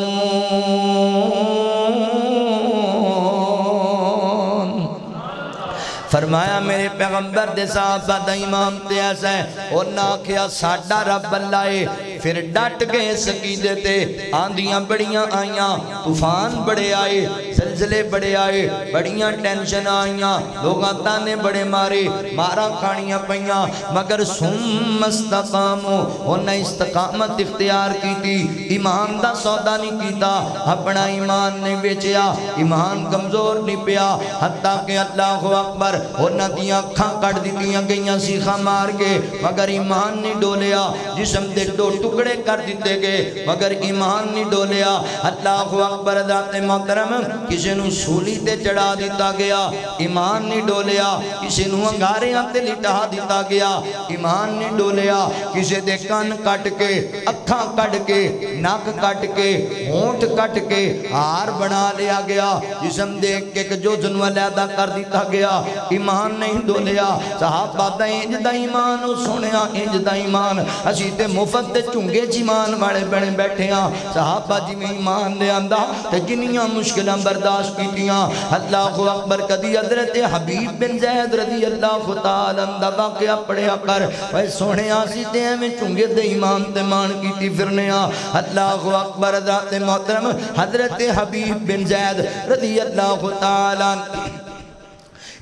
فرمایا میرے پیغمبر دے صحابہ دا امام تے ایسا ہے، اور نہ کیا ساڑھا رب اللہ ہے۔ پھر ڈٹ گئے سکیدے تے، آندیاں بڑیاں آئیاں، طوفان بڑے آئے، زلزلے بڑے آئے، بڑیاں ٹینشن آئیاں، لوگاں تانے بڑے مارے، مارا کھانیاں پئیاں، مگر ثم استقاموا، انہیں استقامت اختیار کی تھی، ایمان دا سودا نہیں کیتا، اپنا ایمان نہیں بیچیا، ایمان کمزور نہیں پیا، حتیٰ کہ اللہ اکبر انہاں دیاں کھاں کٹ دیتیاں گئیاں سیخاں مار کے، مگر ایمان نہیں ڈولیا، جسم دے دو ٹکڑے کر دیتے گئے، مگر ایمان نہیں ڈولیا۔ اللہ اکبر ذات محترم، کسی نو سولی تے چڑھا دیتا گیا ایمان نہیں ڈولیا کسی نو انگاریاں تے لٹا دیتا گیا ایمان نہیں ڈولیا کسی دے کان کٹ کے اکھاں کٹ کے ناک کٹ کے ہونٹ کٹ کے ہار بنا لیا گیا جسم دیکھ کے جو جنو علیحدہ کر دیتا گیا ایمان نہیں ڈولیا صحابہ دا انج دا ایمان سنیا انج دا ایمان اسی تے مفت تے چونگے ایمان والے بنے بیٹھے ہیں صحابہ جی میں ایمان لے آندہ تے جنیاں مشکلیں برداشت کیتیاں اللہ اکبر کدی حضرت حبیب بن زید رضی اللہ تعالیٰ اندہ واقعہ پڑھیا کر وے سونے آسی تے ہمیں چونگے دے ایمان تے مان کیتی پھرنے اللہ اکبر ذات محترم حضرت حبیب بن زید رضی اللہ تعالیٰ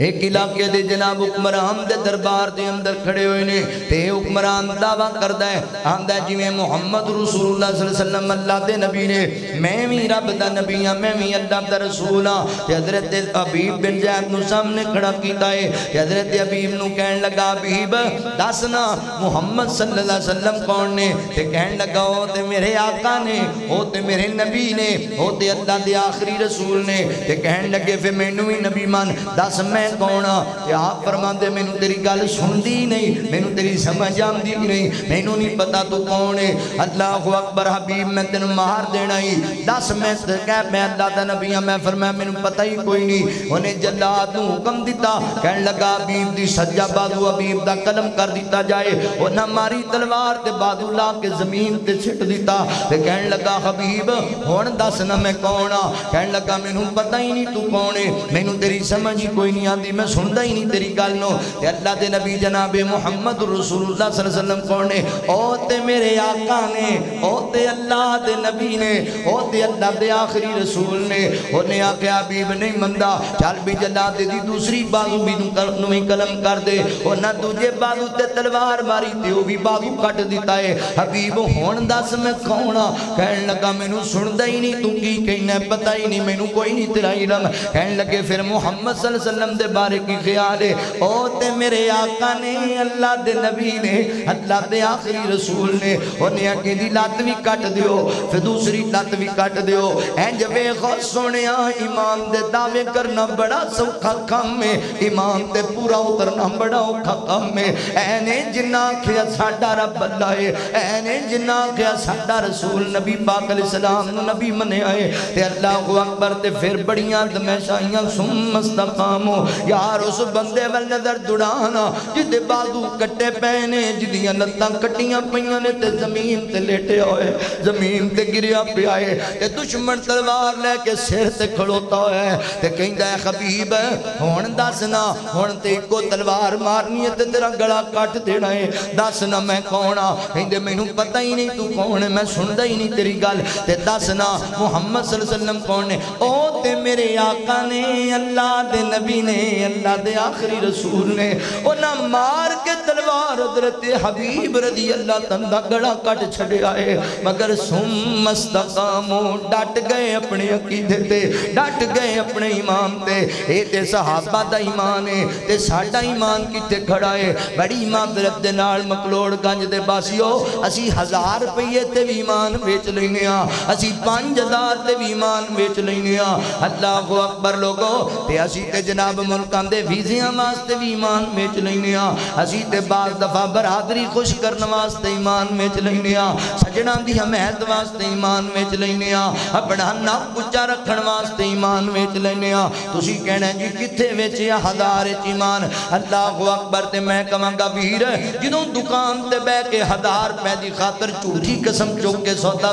ایک علاقے دے جناب حکمران دے دربار دے اندر کھڑے ہوئے نے تے حکمران دعویٰ کردہ ہے آندہ جی میں محمد رسول اللہ صلی اللہ علیہ وسلم اللہ دے نبی نے میں بھی رب دا نبی ہاں میں بھی اللہ دا رسول ہاں تے حضرت حبیب بن زید نو سامنے کھڑا کیتا ہے تے حضرت حبیب نو کہن لگا حبیب دسنا محمد صلی اللہ علیہ وسلم کون نے تے کہن لگا او تے میرے آقا نے او تے میرے نبی نے او تے اللہ دے آخری رسول نے تے کہن لگے پھر میں نو ہی نبی مان دس میں کونا کہ آپ فرمان دے میں نو تیری گل سن دی نہیں میں نو تیری سمجھ آم دی نہیں میں نو نہیں پتا تو کون ہے اللہ اکبر حبیب میں تینو مار دینا ہی دس میں کہہ میں اللہ دا نبی ہاں میں فرمایا میں نو پتا ہی کوئی نہیں انہیں جلاد نو حکم دیتا کہن لگا حبیب دی سجا بازو حبیب دا قلم کر دیتا جائے انہاں ماری تلوار تے بازو لا کے زمین تے چھٹ دیتا تے کہن لگا حبیب ہون دس نہ میں کونا کہن لگا میں نو پتا ہی نہیں تو کون ہے میں نو تیری سمجھ ہی کوئی نہیں آتی میں سندا ہی نہیں تیری گل نو تے اللہ دے نبی جناب محمد رسول اللہ صلی اللہ علیہ وسلم کون نے او تے میرے آقا نے او تے اللہ دے نبی نے او تے اللہ دے آخری رسول نے انہیں آقا حبیب نہیں مندہ چل بھی جلا دے دی دوسری بازو بھی نویں قلم کر دے اور نہ تجھے بازو تے تلوار ماری تے وہ بھی بازو کٹ دیتا ہے حبیب ہون دس میں کونا کہن لگا میں نو سندا ہی نہیں تو کی کہنا پتہ ہی نہیں میں نو کوئی نہیں تیرا علم کہن لگے پھر محمد صلی اللہ علیہ وسلم دے بارے کی خیال ہے او تے میرے آقا نے اللہ دے نبی نے اللہ دے آخری رسول نے انہیں آگے دی لات بھی کٹ دیو پھر دوسری لات بھی کٹ دیو این جبے خود سنیا ایمان دے دعوے کرنا بڑا سوکھا کام میں ایمان تے پورا اترنا بڑا اوکھا کام میں اینے جنہ کیا ساڑھا رب اللہ ہے اینے جنہ کیا ساڑھا رسول نبی پاک علیہ السلام نبی منے آئے تے اللہ اکبر تے پھر بڑیاں دمیشائیاں سم استقامو یار اس بندے وال نظر دڑانا جدے بازو کٹے پہنے جدیاں لتاں کٹیاں پہیاں نے تے زمین تے لیٹے ہوئے زمین تے گریا پہ آئے تے دشمن تلوار لے کے سر تے کھڑوتا ہے تے کہیں دے حبیب ہون دسنا ہون تے کو تلوار مارنی ہے تے تیرا گڑا کٹ دینا ہے دسنا میں کونا کہیں دے میں نو پتہ ہی نہیں تو کون ہے میں سندہ ہی نہیں تیری گل تے دسنا محمد صلی اللہ علیہ وسلم کون ہے او تے میرے آقا نے اللہ دے نبی نے اللہ دے آخری رسول نے انہاں مار کے تلوار حضرت حبیب رضی اللہ تندہ گڑا کٹ چھڑے آئے مگر سم استقامو ڈٹ گئے اپنے عقیدے تے ڈٹ گئے اپنے ایمان تے اے تے صحابہ دا ایمان ہے تے ساڑھا ایمان کی تے کھڑا ہے بڑی ایمان درد دے نال مکلوڑ گنج دے باسیو اسی 1000 روپیے تے بھی ایمان بیچ لینے ہاں اسی 5000 تے بھی ایمان بیچ لینے ہاں اللہ اکبر لوگوں تے اسی تے جناب ملکان دے ویزیاں واسطے بھی ایمان بیچ لینے ہاں اسی تے بعض دفعہ برادری خوش کرنے واسطے ایمان بیچ لینے ہاں سجنہ دی حمایت واسطے ایمان بیچ لینے ہاں اپنا ناک اچا رکھن واسطے ایمان بیچ لینے ہاں تسی کہنا جی کتھے بیچیا 1000 ایمان اللہ اکبر تے میں کہاں گا ویر جنہوں دکان تے بے کے 1000 روپے دی خاطر جھوٹی قسم چوک کے سودا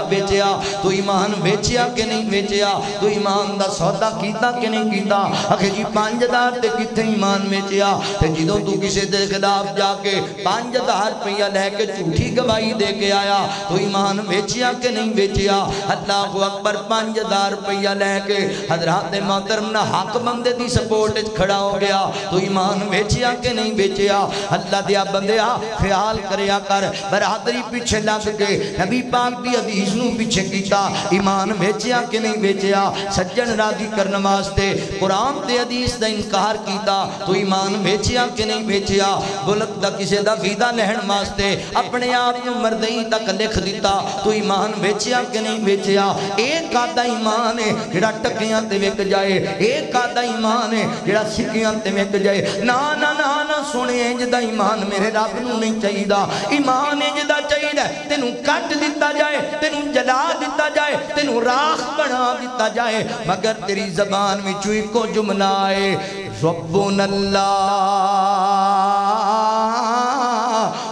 بیچیا تو ایمان بیچیا کہ نہیں بیچیا تو ایمان دا سودا کیتا کہ نہیں کیتا اکھے جی 5000 تے کتھے ایمان بیچیا تے جدوں تو کسے دے خلاف جا کے 5000 روپیہ لے کے جھوٹی گواہی دے کے آیا تو ایمان بیچیا کہ نہیں بیچیا اللہ اکبر 5000 روپیہ لے کے حضرات محترم نہ حق بندے دی سپورٹ کھڑا ہو گیا تو ایمان بیچیا کہ نہیں بیچیا اللہ دیا بندیا خیال کریا کر برادری پیچھے لگ کے نبی پاک دی حدیث نو پیچھے کیتا ایمان بیچیا کہ نہیں بیچیا سجن راضی کرنے واسطے قرآن تے حدیث دا انکار کیتا تو ایمان بیچیا کہ نہیں بیچیا ویچیا بلک دا کسے دا فیدہ لہن واسطے اپنے آپ نو مردئی تک لکھ دیتا تو ایمان ویچیا کہ نہیں ویچیا ایک آدھا ایمان ہے جڑا ٹکیاں تے وک جائے ایک آدھا ایمان ہے جڑا سکیاں تے وک جائے نا نا نا نا سنے جدا ایمان میرے رب نو نہیں چاہیے دا ایمان جدا چاہیے دا تینوں کٹ دیتا جائے تینوں جلا دیتا جائے تینوں راخ بنا دیتا جائے مگر تیری زبان میں چوئی کو جملہ ہے ربنا اللہ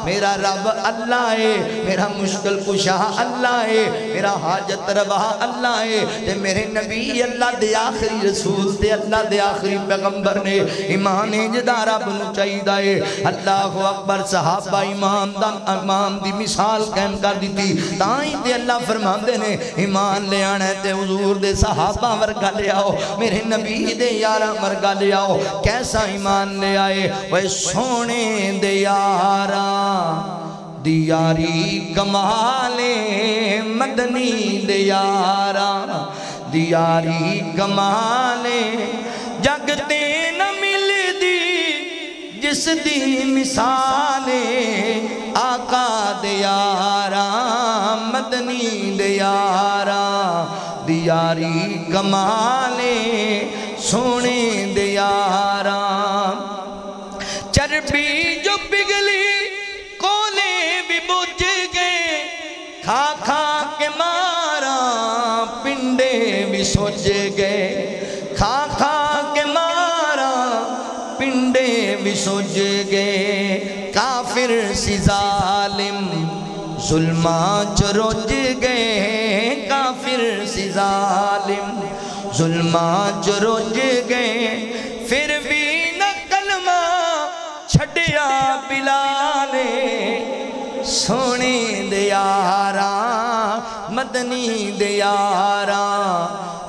میرا رب اللہ ہے میرا مشکل کشا اللہ ہے میرا حاجت روا اللہ ہے تے میرے نبی اللہ دے آخری رسول تے اللہ دے آخری پیغمبر نے ایمان جدا رب نو چاہیے اللہ اکبر صحابہ امام دی مثال قائم کر دیتی تائیں تے اللہ فرماندے نے ایمان لے آنا ہے تے حضور دے صحابہ ورگا لے آؤ میرے نبی دے یارہ ورگا لے آؤ کیسا ایمان لے آئے وہ سونے دے یارہ دیاری کمال مدنی دیارا دیاری کمال جگتے نہ مل دی جس دی مثال آقا دیارا مدنی دیارا دیاری کمال سونے دیارا چربی جو پگلی کھا کھا کے مارا پنڈے بھی سوچ گئے کھا کھا کے مارا پنڈے بھی سوچ گئے کافر سی ظالم ظلماں چروج گئے کافر سی ظالم ظلماں چروج گئے پھر بھی نہ کلمہ چھڑیا بلال سونے دیارا مدنی دیارا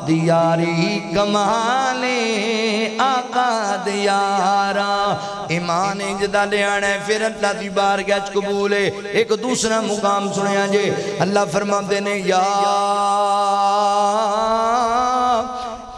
دیاری کمال آقا دیارا ایمان جدا لے آنا ہے پھر اللہ دی بارگاہ قبول ہے ایک دوسرا مقام سنیا جے اللہ فرماتے نے یا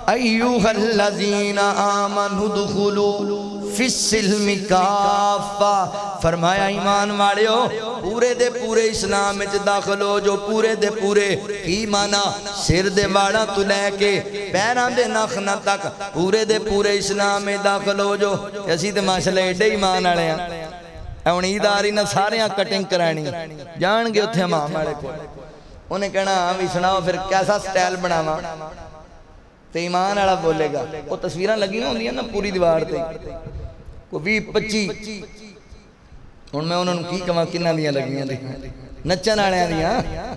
ایوہ الذین آمنوا دخلوا فی السلم کافہ فرمایا ایمان والے ہو پورے دے پورے اسلام میں داخل ہو جو پورے دے پورے کی مانا سر دے واڑا تو لے کے پیران دے ناخنا تک پورے دے پورے اسلام میں داخل ہو جو ایسی تے ماشاءاللہ ایڈے ایمان آڑے ہیں اون عید آ رہی نہ سارے ہاں کٹنگ کرانی جان گے اتھے امام آڑے کو انہیں کہنا ہم سناؤ پھر کیسا سٹائل بناوا تے ایمان آڑا بولے گا وہ تصویریں لگی ہوں دیا نا پوری دیوار تے کو 20-25 ہن میں انہوں نے کی کما کنہ دیا لگیاں دی نچن آڑیاں دیا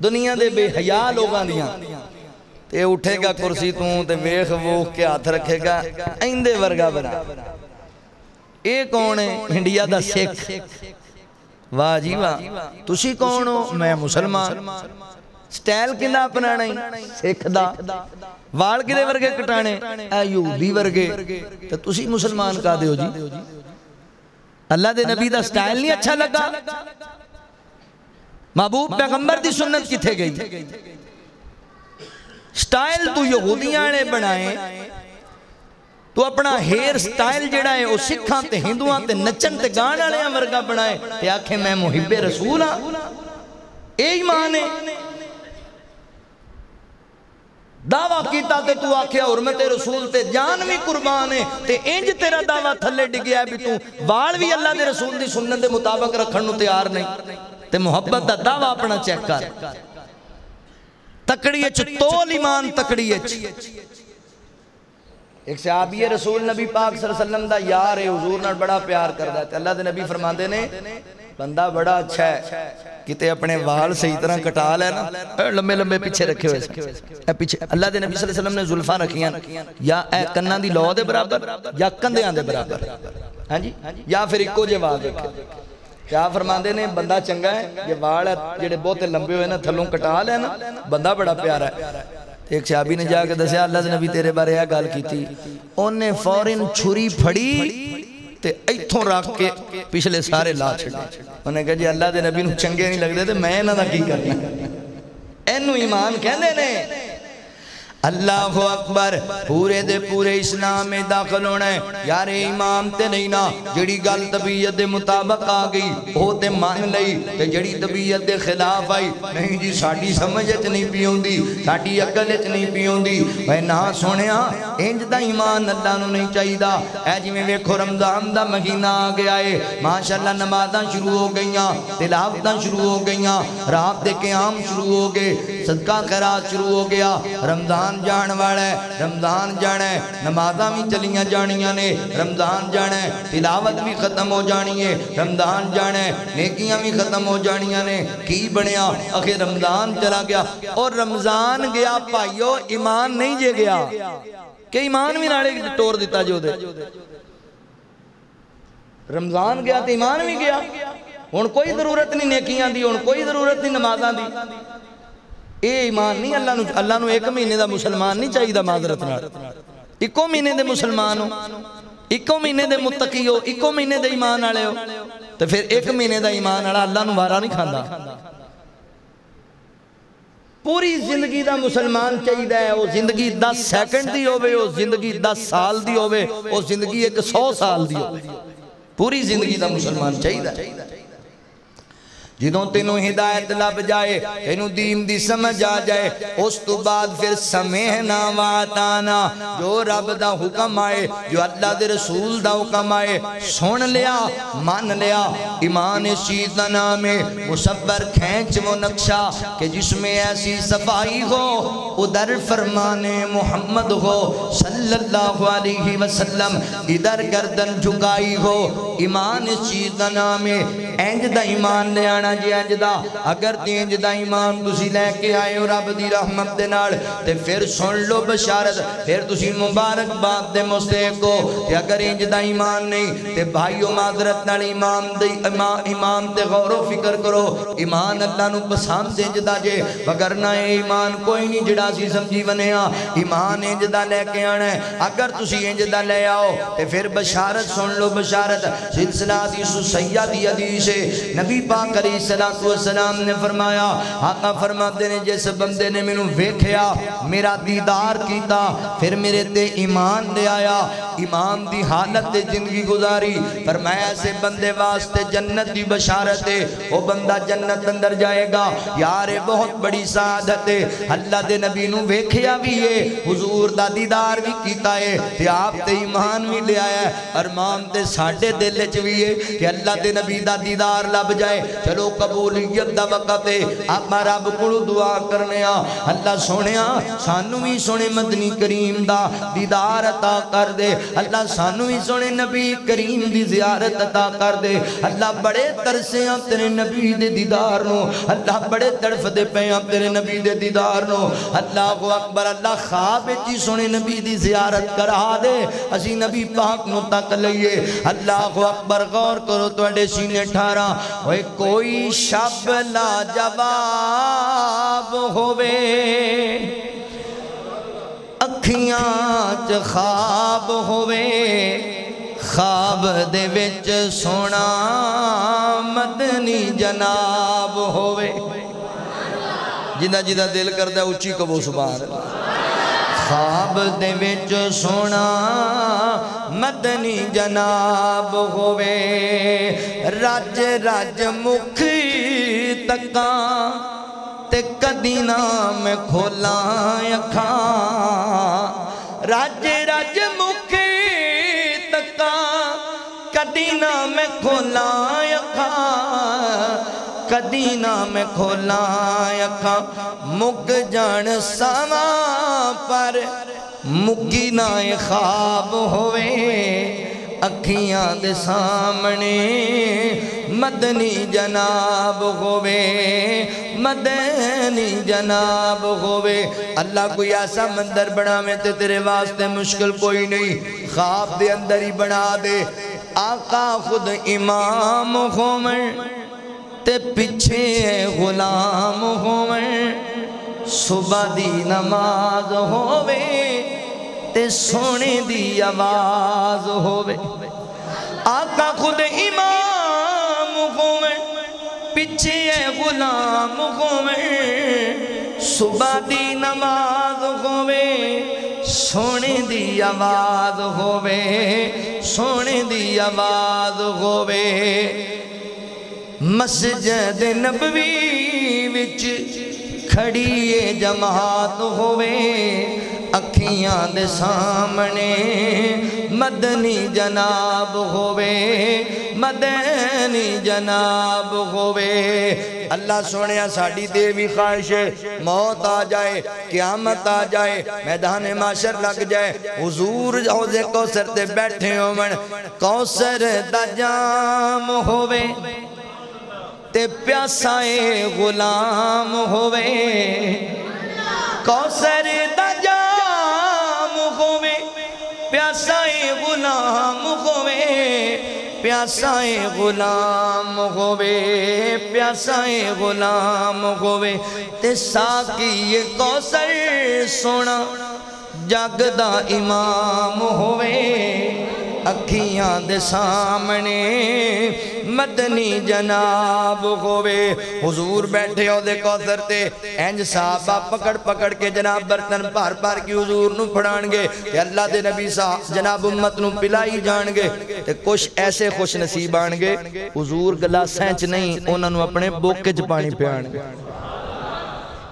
دنیا دے بے حیاء لوگاں دیا تے اٹھے گا کرسی توں تے ویخ ووخ کے ہاتھ رکھے گا ایندے ورگا بنا اے کون ہے انڈیا دا سکھ واہ جی واہ تسی کون ہو میں مسلمان سٹائل کنا اپنا نہیں سکھ دا وال کدے ورگے کٹانے اے یہودی ورگے تو تسی مسلمان کا دے ہو جی اللہ دے نبی دا سٹائل نہیں اچھا لگا محبوب پیغمبر دی سنت کی تھے گئی سٹائل تو یہودیاں نے بنائے تو اپنا ہیر سٹائل جڑا ہے وہ سکھاں تے ہندوان تے نچن تے گانا لے ورگا بنائے تے آکھیں میں محب رسول ہاں اے ایمان ہے دعویٰ کیتا تے تو آکھیا حرمت رسول تے جان بھی قربان ہے تے انج تیرا دعویٰ تھلے ڈگیا ہے بھی تو وال بھی اللہ دے رسول دی سنت دے مطابق رکھنو تیار نہیں تے محبت دا دعویٰ اپنا چیک کر تکڑی اچھ تول ایمان تکڑی اچھ ایک صحابی رسول نبی پاک صلی اللہ علیہ وسلم دا یار ہے حضور نال بڑا پیار کر دیتے اللہ دے نبی فرمان دے نے بندہ بڑا اچھا ہے کتے اپنے وال صحیح طرح کٹا لے نا لمبے لمبے پیچھے رکھے ہوئے پیچھے اللہ دے نبی صلی اللہ علیہ وسلم نے زلفاں رکھیاں یا اے کنان دی لو دے برابر یا کندیاں دے برابر ہاں جی یا پھر ایکو جے وال رکھے کیا فرماندے نے بندہ چنگا ہے یہ وال جڑے بہت لمبے ہوئے نا تھلوں کٹا لے نا بندہ بڑا پیارا ہے ایک صحابی نے جا کے دسیا اللہ دے نبی تیرے بارے یہ گال کی تھی انہیں فوراً چھری پھڑی تے ایتھوں رکھ کے پچھلے سارے لا چھڑے انہیں کہا جی اللہ دے نبی نو چنگے نہیں لگ دے تے میں نہ دا کی کرنا اینو ایمان کہندے نے اللہ اکبر پورے دے پورے اسلام میں داخل ہونا ہے. یار امام تے نہیں نا جڑی گل طبیعت دے مطابق آ گئی وہ تے مان لئی تے جڑی طبیعت دے خلاف آئی نہیں جی ساڈی سمجھ وچ نہیں پی ہوندی ساڈی عقل وچ نہیں پی ہوندی. اے نہ سونیا انج دا ایمان اللہ نو نہیں چاہیدا. اے جویں ویکھو رمضان دا مہینہ آ گیا ہے ماشاءاللہ نمازاں شروع ہو گئیاں تلاوتاں شروع ہو گئیاں رات دے قیام شروع ہو گئے صدقہ خیرات شروع ہو گیا. رمضان جان والا ہے رمضان جانا ہے نمازاں بھی چلیاں جانیاں نے رمضان جانا ہے تلاوت بھی ختم ہو جانی ہے رمضان جانا ہے نیکیاں بھی ختم ہو جانیاں نے. کی بنیا آخر رمضان چلا گیا اور رمضان گیا بھائیو ایمان نہیں جے گیا کہ ایمان بھی ناڑے ٹور دیتا جو دے. رمضان گیا تو ایمان بھی گیا ہن کوئی ضرورت نہیں نیکیاں دی ہن کوئی ضرورت نہیں نمازاں دی. اے ایمان نہیں اللہ نو ایک مہینے دا مسلمان نہیں چاہیے دا معذرت نال. ایکو مہینے دے مسلمان ہو ایکو مہینے دے متقی ہو ایکو مہینے دے ایمان آلے ہو تو پھر ایک مہینے دا ایمان آلہ اللہ نو وارا نہیں کھاندا. پوری زندگی دا مسلمان چاہیے ہے وہ زندگی 10 سیکنڈ دی ہوئے وہ زندگی 10 سال دی ہوئے وہ زندگی 100 سال دی ہوئے پوری زندگی دا مسلمان چاہیے ہے. جدوں تینوں ہدایت لب جائے تینوں دین دی سمجھ آ جائے اس تو بعد پھر سمعنا واتانا جو رب دا حکم آئے جو اللہ دے رسول دا حکم آئے سن لیا مان لیا. ایمان اس چیز دا نام ہے مصور کھینچ وہ نقشہ کہ جس میں ایسی صفائی ہو ادھر فرمان محمد ہو صلی اللہ علیہ وسلم ادھر گردن جھکائی ہو. ایمان اس چیز دا نام ہے انج دا ایمان لے آنا جی انج دا. اگر انج دا ایمان تسی لے کے آئے ہو رب دی رحمت دے نال تے پھر سن لو بشارت پھر تسی مبارک بات دے مستحق ہو. تے اگر انج دا ایمان نہیں تے بھائیو معذرت نال ایمان تے غور و فکر کرو. ایمان اللہ نو پسند انج دا جے وگرنہ اے ایمان کوئی نہیں جڑا سی سمجھی بنیا. ایمان انج دا لے کے آنا ہے. اگر تسی انج دا لے آؤ تے پھر بشارت سن لو بشارت. سلسلہ حدیث سیدی حدیث نبی پاک علیہ السلام نے فرمایا آقا فرماتے نے جس بندے نے میں نے ویکھیا میرا دیدار کیتا پھر میرے تے ایمان لے آیا ایمان دی حالت تے زندگی گزاری فرمایا ایسے بندے واسطے جنت دی بشارت ہے وہ بندہ جنت اندر جائے گا. یار بہت بڑی سعادت ہے. اللہ دے نبی نو ویکھیا بھی ہے حضور دا دیدار بھی کیتا ہے تے آپ تے ایمان بھی لے آیا ہے. ارمان تے ساڑھے دل چوی ہے کہ اللہ دے نبی دا دیدار لب جائے. چلو قبولیت دا وقت ہے آپ رب کو دعا کرنے اللہ سونیا سانو بھی سونے مدنی کریم دا دیدار عطا کر دے. اللہ سانو بھی سونے نبی کریم دی زیارت عطا کر دے. اللہ بڑے ترسے ہیں تیرے نبی دے دیدار نو. اللہ بڑے تڑف دے پہ ہیں تیرے نبی دے دیدار نو. اللہ اکبر اللہ خواب جی سونے نبی دی زیارت کرا دے اسی نبی پاک نو تک لئیے. اللہ اکبر غور کرو تو اڈے سینے ٹھارا اوے کوئی شب لا جواب ہوئے اکھیاں چ خواب ہوئے خواب دے وچ سونا مدنی جناب ہوئے. جنہ جنہ دل کردہ اچھی کبو سبحان اللہ. خواب دے وچ سونا مدنی جناب ہوئے رج رج مکھی تکاں تے کدی نہ میں کھولاں اکھاں. رج رج مکھی تکاں کدی نہ میں کھولاں اکھاں کدی نہ میں کھولاں اکھاں. مک جان ساواں پر مکی نہ خواب ہوئے اکھیاں دے سامنے مدنی جناب ہوئے مدنی جناب ہوئے. اللہ کوئی ایسا مندر بنا میں تے تیرے واسطے مشکل کوئی نہیں. خواب دے اندر ہی بنا دے. آقا خود امام ہوئے تے پچھے غلام ہوئے صبح دی نماز ہوئے تے سونے دی آواز ہوئے. آقا خود امام ہوئے پچھے غلام ہوئے صبح دی نماز ہووے سونے دی آواز ہووے سونے دی آواز ہووے مسجد نبوی وچ کھڑی جماعت ہووے اکھیاں دے سامنے مدنی جناب ہووے مدنی جناب ہووے اللہ سونیا ساڑی دیوی خواہش ہے موت آ جائے قیامت آ جائے میدان معاشر لگ جائے حضور حوض کوثر تے بیٹھے ہومن کوثر دا جام ہووے تے پیاسائے غلام ہووے کوثر دا جام ہووے پیاسائے غلام ہووے پیاسائے غلام ہووے پیاسائے غلام ہووے تے ساکی یہ کوثر سونا جگ دا امام ہووے اکھیاں دے سامنے مدنی جناب ہووے حضور بیٹھے ہو دے کوثر تے اینج صحابہ پکڑ پکڑ کے جناب برتن پار پار کی حضور نو پھڑانگے کہ اللہ دے نبی صاحب جناب امت نو پلائی جانگے تے کچھ ایسے خوش نصیب آنگے حضور گلا سینچ نہیں انہوں نے اپنے بوکے چ پانی پیانگے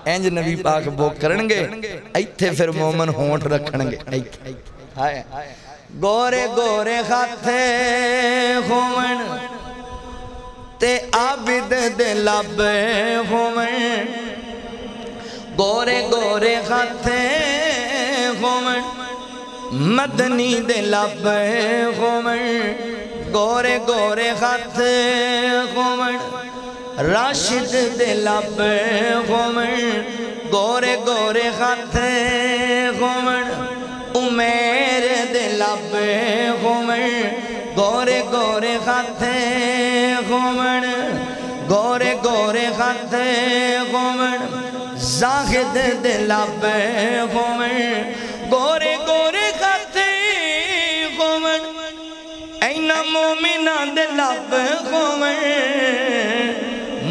اینج نبی پاک بوک کرنگے ایتھے پھر مومن ہونٹ رکھنگے گورے گورے خاتے ہومن تے عابد دے لب ہومن گورے گورے خاتے ہومن مدنی دے لب ہومن گورے گورے خاتے ہومن راشد دے لب ہومن گورے گورے خاتے ہومن امیر دے لب ہومن گورے گورے خاتے ہومن گورے گورے خاتے ہومن زاہد دے لب ہومن گورے گورے خاتے ہومن اینا مومنہ دے لب ہومن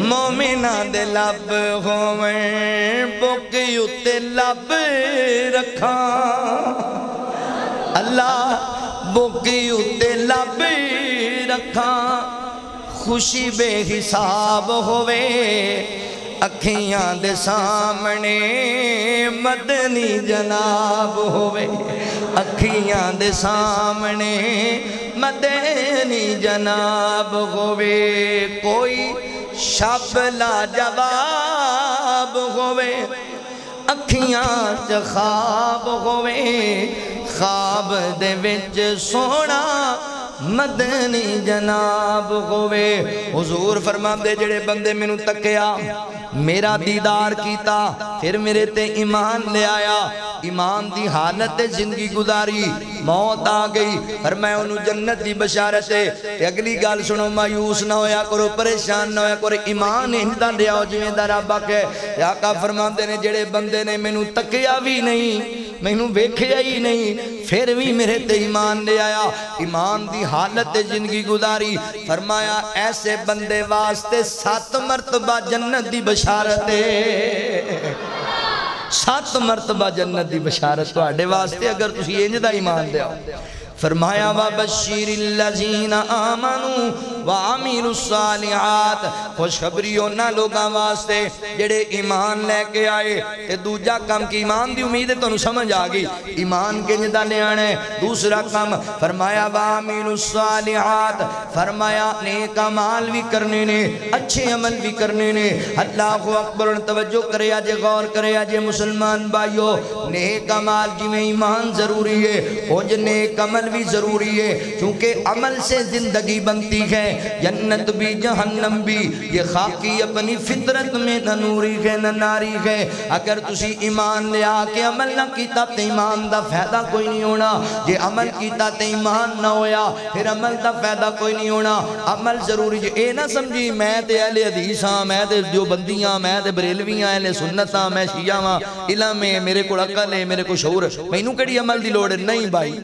مومنہ دے لب ہومن بوکیو تے لب رکھا اللہ بوکیو تے لب رکھا خوشی بے حساب ہووے اکھیاں دے سامنے مدنی جناب ہووے اکھیاں دے سامنے مدنی جناب ہووے کوئی شب لا جواب ہووے اکھیاں چ خواب ہووے خواب دے وچ سونا مدنی جناب ہووے حضور فرما دے جڑے بندے میں نو تکیا میرا دیدار کیتا پھر میرے تے ایمان لے آیا ایمان دی حالت زندگی گزاری موت آ گئی فرمایا انہوں جنت دی بشارت ہے کہ اگلی گال سنو مایوس نہ ہویا کرو پریشان نہ ہویا کرو ایمان ہندہ لے آؤ جویں دا رب کے یا کا فرما دے نے جڑے بندے نے میں نو تکیا بھی نہیں میں نو بیکھیا ہی نہیں پھر بھی میرے تے ایمان لے آیا ایمان دی حالت زندگی گزاری فرمایا ایسے بندے واسطے 7 مرتبہ جنت دی بشارت ہے 7 مرتبہ جنت دی بشارت تو آڈے واسطے اگر تسی انج دا ایمان دے آؤ فرمایا وَبَشِّرِ الَّذِينَ آمَنُوا وَعَمِلُوا الصَّالِحَاتِ خوشخبری ہونا لوگاں واسطے جڑے ایمان لے کے آئے تے دوجا کام کی ایمان دی امید ہے تو انہوں سمجھ آگئی ایمان کے جدہ لے آنے دوسرا کام فرمایا وَعَمِلُوا الصَّالِحَاتِ فرمایا نیک عمال بھی کرنے نے اچھے عمل بھی کرنے نے اللہ اکبر توجہ کرے آجے غور کرے آجے مسلمان بھائیو نیک عمال جی میں ایمان ضروری ہے ہونج نیک عمل بھی ضروری ہے کیونکہ عمل سے زندگی بنتی ہے جنت بھی جہنم بھی یہ خاکی اپنی فطرت میں نہ نوری ہے نہ ناری ہے اگر تسی ایمان لے آکے عمل نہ کیتا تے ایمان دا فائدہ کوئی نہیں ہونا یہ عمل کیتا تے ایمان نہ ہویا پھر عمل دا فائدہ کوئی نہیں ہونا عمل ضروری ہے اے نہ سمجھی میں تے اہل حدیث ہاں میں تے جو بندیاں میں تے بریلویاں اہل سنت ہاں میں شیعہ ہاں علم ہے میرے کو عقل ہے میرے کو شعور ہے میں انہوں کڑی عمل دی لوڑ ہے نہیں بھائی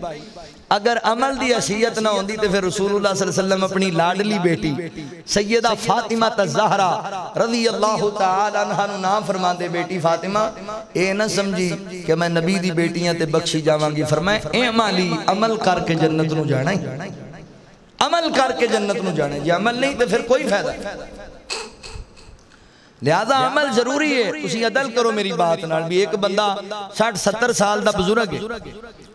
اگر عمل دی حیثیت نہ ہوندی تے پھر رسول اللہ صلی اللہ علیہ وسلم اپنی لاڈلی بیٹی سیدہ فاطمہ الزہرا رضی اللہ تعالی عنہ نو نام فرما دے بیٹی فاطمہ اے نہ سمجھی کہ میں نبی دی بیٹیاں تے بخشی جاواں گی، فرمائے اے مالی عمل کر کے جنت نو جانا ہے، عمل کر کے جنت نو جانا ہے، جی عمل نہیں تے پھر کوئی فائدہ نہیں۔ لہذا عمل ضروری ہے۔ تسی عدل کرو میری بات نال بھی، ایک بندہ 60-70 سال دا بزرگ ہے،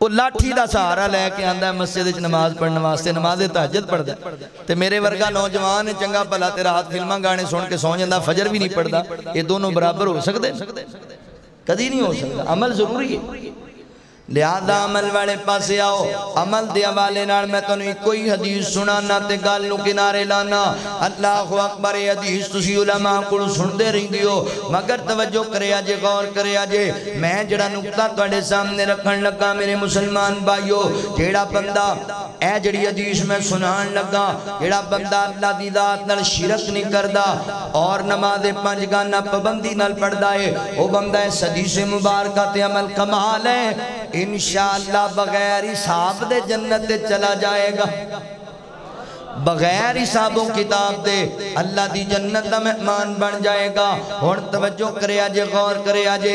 وہ لاٹھی دا سہارا لے کے آندا ہے مسجد وچ نماز پڑھنے واسطے، نماز تہجد پڑھدا ہے تے میرے ورگا نوجوان چنگا بھلا تے رات فلماں گانے سن کے سو جاندا، فجر بھی نہیں پڑھدا، یہ دونوں برابر ہو سکتے؟ کدی نہیں ہو سکتا۔ عمل ضروری ہے، لہذا عمل والے پاسے آؤ۔ عمل دے حوالے نال میں تانوں کوئی حدیث سنانا تے گل نو کنارے لانا۔ اللہ اکبر، یہ حدیث تسی علماء کول سندے رہندے ہو، مگر توجہ کریا جے، غور کریا جے۔ میں جڑا نقطہ تواڈے سامنے رکھن لگا میرے مسلمان بھائیو، جیڑا بندہ اے جڑی حدیث میں سنان لگا، جیڑا بندہ اللہ دی ذات نال شرک نہیں کردا اور نماز 5 گانا پابندی نال پڑھدا ہے، او بندہ اس حدیث مبارکہ تے عمل کمال ہے، انشاءاللہ بغیر حساب دے جنت چلا جائے گا، بغیر حساب و کتاب دے اللہ دی جنت دا مہمان بن جائے گا۔ اور توجہ کریا جے، غور کریا جے،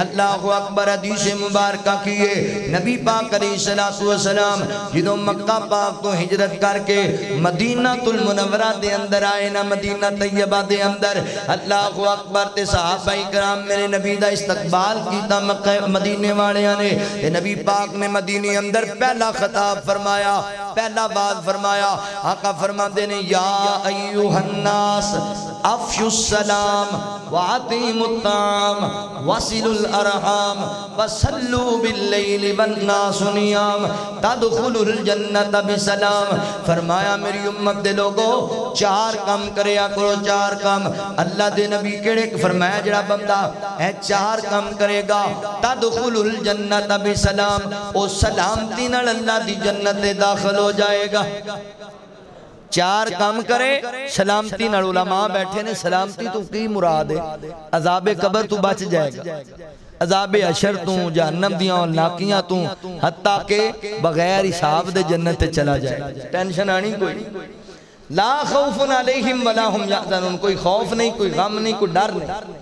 اللہ اکبر، حدیث مبارکہ کیے نبی پاک علیہ السلام جدو مکہ پاک تو ہجرت کر کے مدینہ المنورہ دے اندر آئے نا، مدینہ طیبہ دے اندر، اللہ اکبر تے صحابہ کرام میرے نبی دا استقبال کیتا مکہ مدینے والے آنے، تے نبی پاک نے مدینے اندر پہلا خطاب فرمایا، پہلا بات فرمایا، آقا فرماتے ہیں یا ایوہ الناس افشوا السلام وعطیموا الطعام وصلوا الارحام وصلوا باللیل والناس نیام تدخلوا الجنت بسلام۔ فرمایا میری امت دے لوگو 4 کام کریا کرو، 4 کام۔ اللہ دے نبی کیڑے فرمایا جڑا بندہ اے 4 کام کرے گا تدخلوا الجنت بسلام، او سلامتی نال اللہ دی جنت داخل ہو جائے گا۔ 4 کام کرے سلامتی نال، علماء بیٹھے نے سلامتی تو کی مراد ہے؟ عذاب قبر تو بچ جائے گا، عذاب حشر تو، جہنم دیاں ناکیاں تو، حتیٰ کہ بغیر حساب دے جنت چلا جائے گا، ٹینشن آنی کوئی لا خوف علیہم ولا ہم یحزنون، کوئی خوف نہیں، کوئی غم نہیں، کوئی ڈر نہیں۔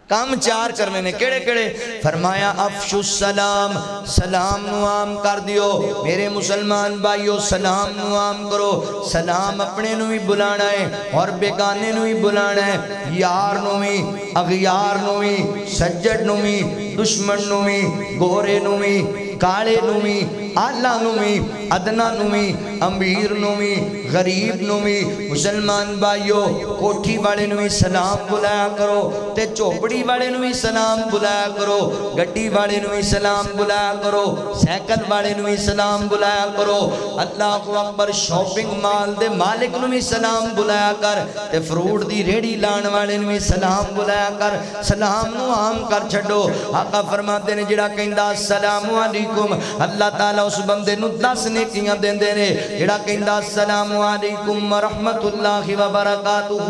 کام 4 کرنے نے کیڑے کیڑے؟ فرمایا افشو السلام، سلام نو عام کر دیو میرے مسلمان بھائیو، سلام نو عام کرو۔ سلام اپنے نو بھی بلانا ہے اور بیگانے نو بھی بلانا ہے، یار نو بھی، اغیار نو بھی، سجد نو بھی، دشمن نو بھی، گورے نو بھی، کالے نو بھی، آلہ نو بھی، ادنا نو بھی، امیر نو بھی، غریب نو بھی۔ مسلمان بھائیو کوٹھی والے نو بھی سلام بلایا کرو، تے چوپڑی والے نو بھی سلام بلایا کرو، گڈی والے نو بھی سلام بلایا کرو، سیکل والے نو بھی سلام بلایا کرو۔ اللہ اکبر، شاپنگ مال دے مالک نو بھی سلام بلایا کر، تے فروٹ دی ریڑی لان والے نو بھی سلام بلایا کر، سلام نو عام کر چھڈو۔ آقا فرماتے نے جڑا کہندا السلام علیکم، اللہ تعالیٰ اس بندے نو 10 نیکیاں دیندے نے۔ جڑا کہندا السلام علیکم ورحمت اللہ وبرکاتہ،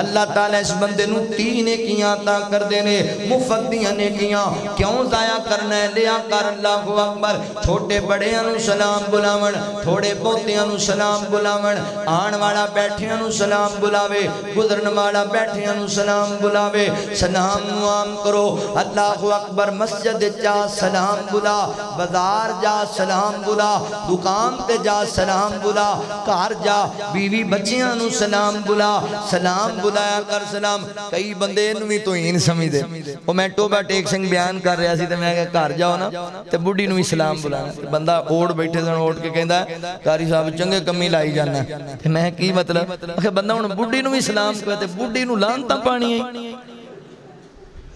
اللہ تعالیٰ اس بندے نو 3 نیکیاں عطا کر دینے، مفت دیاں نیکیاں کیوں ضائع کرنا ہے؟ لیا کر۔ اللہ اکبر، چھوٹے بڑیاں نو سلام بلاون، تھوڑے بہتیاں نو سلام بلاون، آن والا بیٹھیاں نو سلام بلاوے، گزرن والا بیٹھیاں نو سلام بلاوے، سلام نو عام کرو۔ اللہ اکبر، مسجد جا سلام بلا، بازار جا سلام بلا، دکان تے جا سلام بلا، گھر جا بیوی بچیاں نو سلام بلا، سلام بلایا کر۔ سلام کئی بندے نو بھی تو ہین سمجھ دے، وہ میں ٹوبہ ٹیک سنگ بیان کر رہا سی تے میں کہا گھر جاؤ نا تے بڈی نو بھی سلام بلانا، بندہ اوڑ بیٹھے سن، اوڑ کے کہندا ہے قاری صاحب چنگے کمی لائی جانا تے میں کی مطلب؟ کہ بندہ ہن بڈی نو بھی سلام کہتے، بڈی نو لانتاں پانی ہے،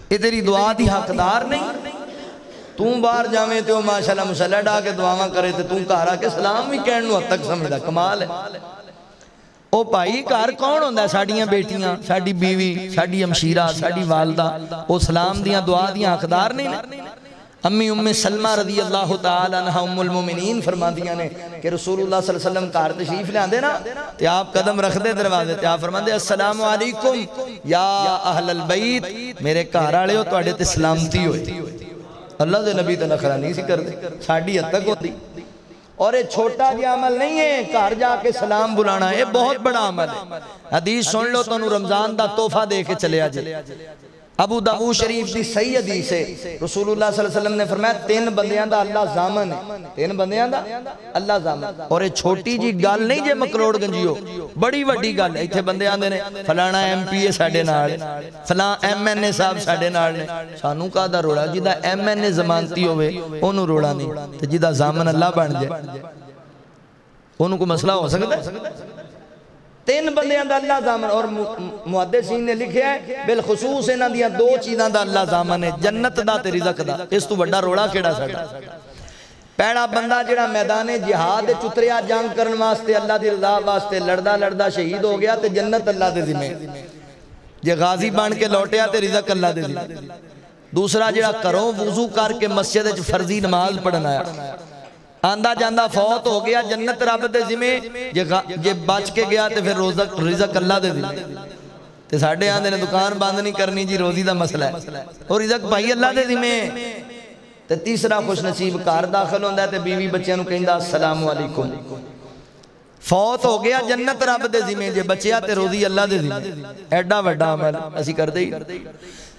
یہ تیری دعا دی حقدار نہیں؟ توں باہر جاویں تے وہ ماشاءاللہ مسلح ڈا کے دعاواں کرے تے توں گھر آ کے سلام بھی کہن نو حد تک سمجھدا، کمال ہے۔ او بھائی گھر کون ہوندا ہے؟ ساڈیاں بیٹیاں، ساڈی بیوی، ساڈی ہمشیرہ، ساڈی والدہ، او سلام دیاں دعا دیاں حقدار نہیں نا؟ امی ام سلمہ رضی اللہ تعالی عنہ ام المومنین فرماندیاں نے کہ رسول اللہ صلی اللہ علیہ وسلم گھر تشریف لے آندے نا تے آپ قدم رکھ دے دروازے تے آپ فرماندے السلام علیکم یا اہل البیت، میرے گھر والےو تواڈے تے سلامتی ہوئے۔ اللہ دے نبی تے نخرہ نہیں سی کردے، ساڈی حد تک ہوندی۔ اور یہ چھوٹا جی عمل نہیں ہے گھر جا کے سلام بلانا، یہ بہت بڑا عمل ہے۔ حدیث سن لو تو رمضان دا تحفہ دے کے چلے آجے۔ ابو داؤد شریف دی صحیح حدیث ہے، رسول اللہ صلی اللہ علیہ وسلم نے فرمایا 3 بندیاں دا اللہ ضامن ہے، 3 بندیاں دا اللہ ضامن۔ اور یہ چھوٹی جی گل نہیں جے مکروڑ گنجیو، بڑی وڈی گل ہے۔ ایتھے بندے آندے نے فلانا ایم پی اے ساڈے نال، فلاں ایم این اے صاحب ساڈے نال نے، سانوں کا دا روڑا جدا ایم این اے ضمانتی ہوئے اونوں روڑا نہیں، تے جدا ضامن اللہ بن جائے اونوں کو مسئلہ ہو سکتا ہے۔ 3 بندیاں دا اللہ ضامن، اور محدثین نے لکھیا ہے بالخصوص انہاں دیاں 2 چیزاں دا اللہ ضامن ہے، جنت دا تے رزق دا۔ اس تو بڑا روڑا کیڑا ساڈا؟ پہلا بندہ جڑا میدان جہاد چتریا جنگ کرن واسطے اللہ دی رضا واسطے لڑدا لڑدا شہید ہو گیا تے جنت اللہ دے ذمہ، جے غازی بن کے لوٹیا تے رزق اللہ دے ذمہ۔ دوسرا جڑا گھروں وضو کر کے مسجد وچ فرضی نماز پڑھن آیا، آندہ جاندہ فوت ہو گیا، جنت رب دے ذمہ، جے بچ کے گیا تے پھر رزق اللہ دے ذمہ۔ تے ساڈے آندے نے دکان بند نہیں کرنی جی، روزی دا مسئلہ ہے، اور رزق بھائی اللہ دے ذمہ۔ تے تیسرا خوش نصیب گھر داخل ہوندا ہے تے بیوی بچیاں نوں کہندا السلام علیکم۔ فوت ہو گیا، جنت رب دے ذمہ، جے بچیا تے روزی اللہ دے ذمہ۔ ایڈا وڈا عمل اسی کر دے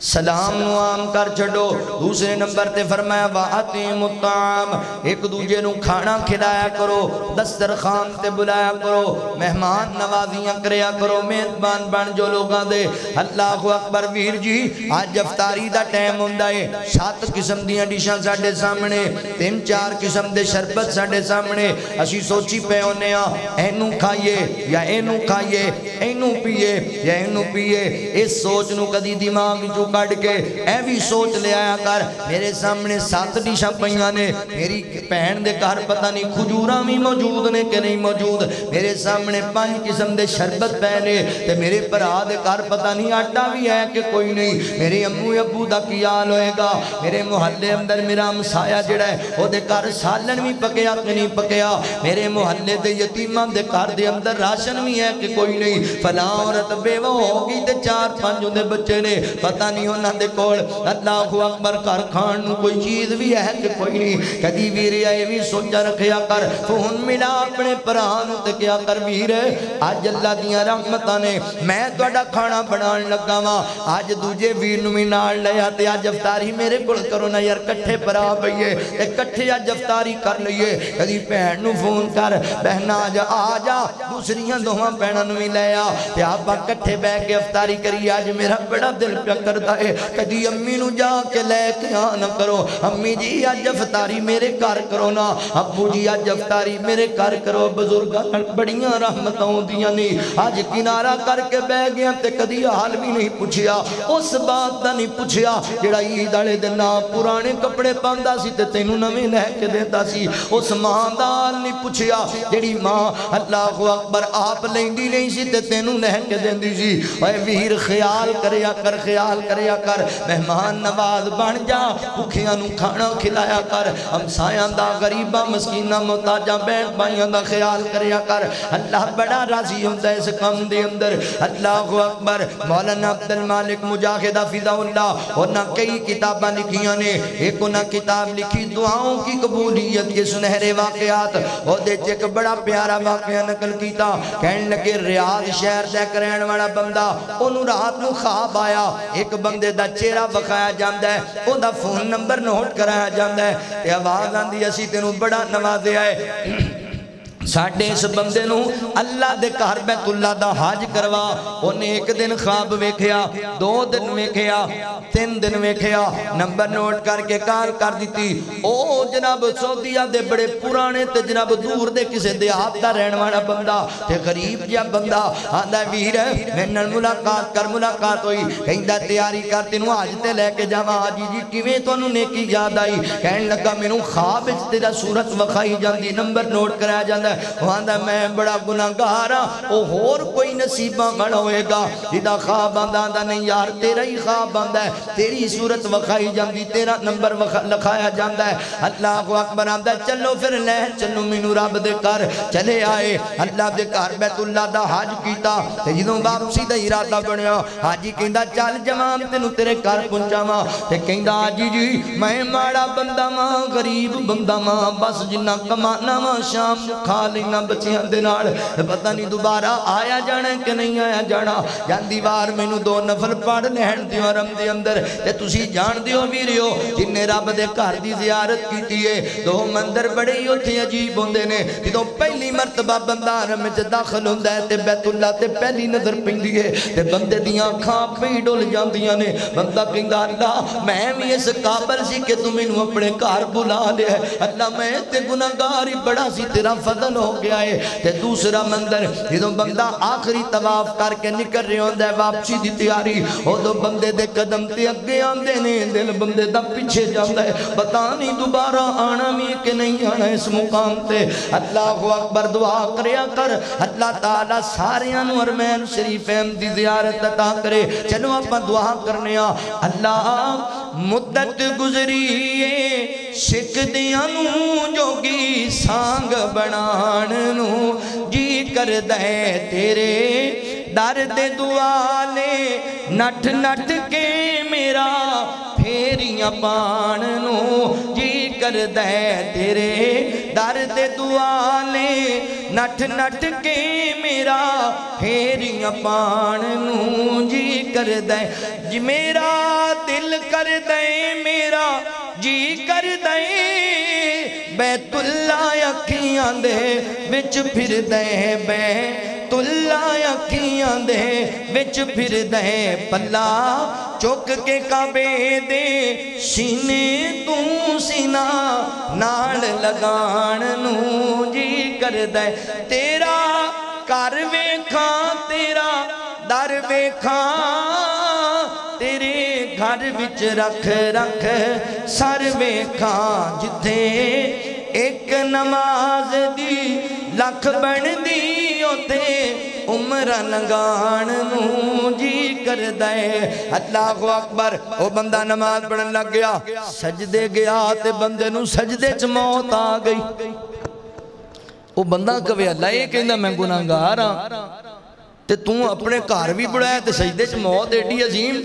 سلام نو عام کر چھڑو۔ دوسرے نمبر تے فرمایا وَأَطِعِمُوا الطَّعَامَ، ایک دوجے نو کھانا کھلایا کرو، دسترخوان تے بلایا کرو، مہمان نوازیاں کریا کرو، میزبان بن جو لوگاں دے۔ اللہ اکبر ویر جی، آج افطاری دا ٹائم ہوندا ہے، 7 قسم دیاں ڈشاں ساڈے سامنے، 3-4 قسم دے شربت ساڈے سامنے، اسی سوچی پے ہونے ہاں اینو کھائیے یا اینو کھائیے، اینو پیئے یا اینو پیئے۔ اس سوچ نو کدی دماغ جو کڑ کے اے بھی سوچ لے آیا کر میرے سامنے 7 ڈشاں پئیاں نے، میری بہن دے گھر پتہ نہیں کھجوراں بھی موجود نے کہ نہیں موجود، میرے سامنے 5 قسم دے شربت پے نے، تے میرے بھرا دے گھر پتہ نہیں آٹا بھی ہے کہ کوئی نہیں، میرے امو ابو دا کی حال ہوئے گا، میرے محلے اندر میرا ہمسایا جڑا ہے او دے گھر سالن بھی پکیا کہ نہیں پکیا، میرے محلے دے یتیماں دے گھر دے اندر راشن بھی ہے کہ کوئی نہیں، فلاں عورت بیوہ ہوگی تے 4-5 دے بچے نے، پتہ نہیں انہاں دے کول اللہ اکبر کر کھان نو کوئی چیز بھی ہے کہ کوئی نہیں۔ کدی ویرے آئے بھی سوچا رکھیا کر، فون ملا اپنے پرانو تے کیا کر ویرے آج اللہ دیاں رحمتاں نے میں توڑا کھانا بنان لگا ماں، آج دوجے ویر نو بھی نال لیا تے آج افطاری میرے کول کرو نا یار، کٹھے پرا بھئیے کٹھے آج افطاری کر لئیے۔ کدی بہن نو فون کر بہنا آجا دوسریاں دوہاں بہناں نو بھی لیا تے آپا کٹھے بہ کے افطاری کری، آج میرا بڑا دل پیا کرتا ہے۔ کدی امی نو جا کے لے کے آنا کرو، امی جی آج افطاری میرے گھر کرو نا، ابو جی آج افطاری میرے گھر کرو۔ بزرگاں بڑیاں رحمتوں دیاں نہیں، آج کنارہ کر کے بہ گیا تے کدی حال بھی نہیں پوچھیا، اس بات دا نہیں پوچھیا جڑا عید والے دن پرانے کپڑے پاوندا سی تے تینوں نویں لے کے دیندا سی، اس ماں دا حال نہیں پوچھیا جڑی ماں اللہ اکبر آپ لیندی نہیں سی تے تینوں لے کے دیندی سی۔ اے ویر خیال کریا کر، خیال کریا کر، مہمان نواز بن جا، بھوکیاں نو کھانا کھلایا کر، ہمسایاں دا غریباں مسکیناں محتاجاں بہن بھائیاں دا خیال کریا کر، اللہ بڑا راضی ہوندا ہے اس کام دے اندر۔ اللہ اکبر۔ مولانا عبد المالک مجاہد حفظہ اللہ انہاں کئی کتاباں لکھیاں نے، ایک انہاں کتاب لکھی دعاؤں کی قبولیت کے سنہرے واقعات، وہ دے ایک بڑا پیارا واقعہ نقل کیتا، کہنے لگے ریاض شہر دے کرین والا بندہ انہوں رات نو خواب آیا، ایک بندے دا چہرہ بخایا جاندہ ہے، او دا فون نمبر نوٹ کرایا جاندہ ہے، تے آواز آندی اسی تینوں بڑا نوازے آئے، ساڑھے اس بندے نو اللہ دے گھر بیت اللہ دا حج کروا۔ انہیں ایک دن خواب ویکھیا، 2 دن ویکھیا، 3 دن ویکھیا، نمبر نوٹ کر کے کار کر دیتی۔ او جناب سعودیہ دے بڑے پرانے تے جناب دور دے کسے دیہات دا رہن والا بندہ تے غریب جا بندہ آندہ ویر میں نال ملاقات کر، ملاقات ہوئی، کہندہ تیاری کر تینوں آج تے لے کے جاواں، آجی جی کیویں تو انہوں نیکی یاد آئی، کہنے لگا مینوں خواب اچ تیرا صورت وکھائی جاندی، نمبر نوٹ کرایا جاندہ، وہاں میں بڑا گناہگار ہاں او ہور کوئی نصیبہ بڑا ہوئے گا جدا خواب آندہ نہیں یار تیرا ہی خواب آندہ ہے تیری صورت وکھائی جاندی تیرا نمبر لکھایا جاندہ ہے اللہ اکبر آندہ ہے چلو پھر لے چلو مینو رب دے کر چلے آئے اللہ دے کر بیت اللہ دا حج کیتا تے جدوں واپسی دا ارادہ بنیا حاجی کہندا چل جوان تینوں تیرے گھر پہنچاواں تے کہندا حاجی جی میں ماڑا بندہ ماں غریب بندہ ماں بس جنہ کمانا ماں شام کھا لینا بچیاں دے نال پتہ نہیں دوبارہ آیا جانا کہ نہیں آیا جانا جاندی وار مینوں 2 نفل پڑھ لین دیو حرم دے اندر تے تسی جان دیو ویریو جن نے رب دے گھر دی زیارت کیتی ہے 2 مندر بڑے ہی اوتھے عجیب ہوندے نے جدوں پہلی مرتبہ بندہ حرم وچ داخل ہوندا ہے تے بیت اللہ تے پہلی نظر پیندی ہے تے بندے دیاں اکھاں پی ڈول جاندیاں نے بندہ کہندا اللہ میں بھی اس قابل سی کہ تو مینوں اپنے گھر بلا لیا ہے اللہ میں تے گناہگار ہی بڑا سی تیرا فضل ہو گیا ہے تے دوسرا مندر جدوں بندہ آخری طواف کر کے نکل رہا ہوندا ہے واپسی دی تیاری اودوں بندے دے قدم تے اگے آندے نے دل بندے دا پیچھے جاندا ہے پتہ نہیں دوبارہ آنا بھی کہ نہیں آنا اس مقام تے اللہ اکبر دعا کریا کر اللہ تعالی ساریاں نوں حرمین شریفین دی زیارت عطا کرے چلو اپاں دعا کرنے اللہ مدت گزریے شک دیاں نوں جوگی سانگ بنان نوں جی کر دے تیرے در دے دعا لے نٹھ نٹھ کے میرا پھیریاں پان نوں جی کر دے تیرے در دے دعا لے نٹھ نٹھ کے میرا پھیریاں پان نوں جی کر دے جی میرا دل کر دے میرا جی کر دے بیت اللہ اکھیاں دے وچ پھر دے بیت اللہ اکھیاں دے وچ پھر دے پلا چک کے کعبے دے سینے تو سینہ نال لگان نوں جی کر دے تیرا کر ویکھاں تیرا در ویکھاں تیرے گھر وچ رکھ رکھ سر ویکھاں جتھے ایک نماز دی لکھ بن دی اوتے عمرہ لنگان نوں جی کر دے اللہ اکبر او بندہ نماز پڑھن لگ گیا سجدے گیا تے بندے نوں سجدے چ موت آ گئی او بندہ کہے اللہ یہ کہندا میں گناہگار ہاں تے تو اپنے گھر بھی بڑھایا تے سجدے چ موت ایڈی عظیم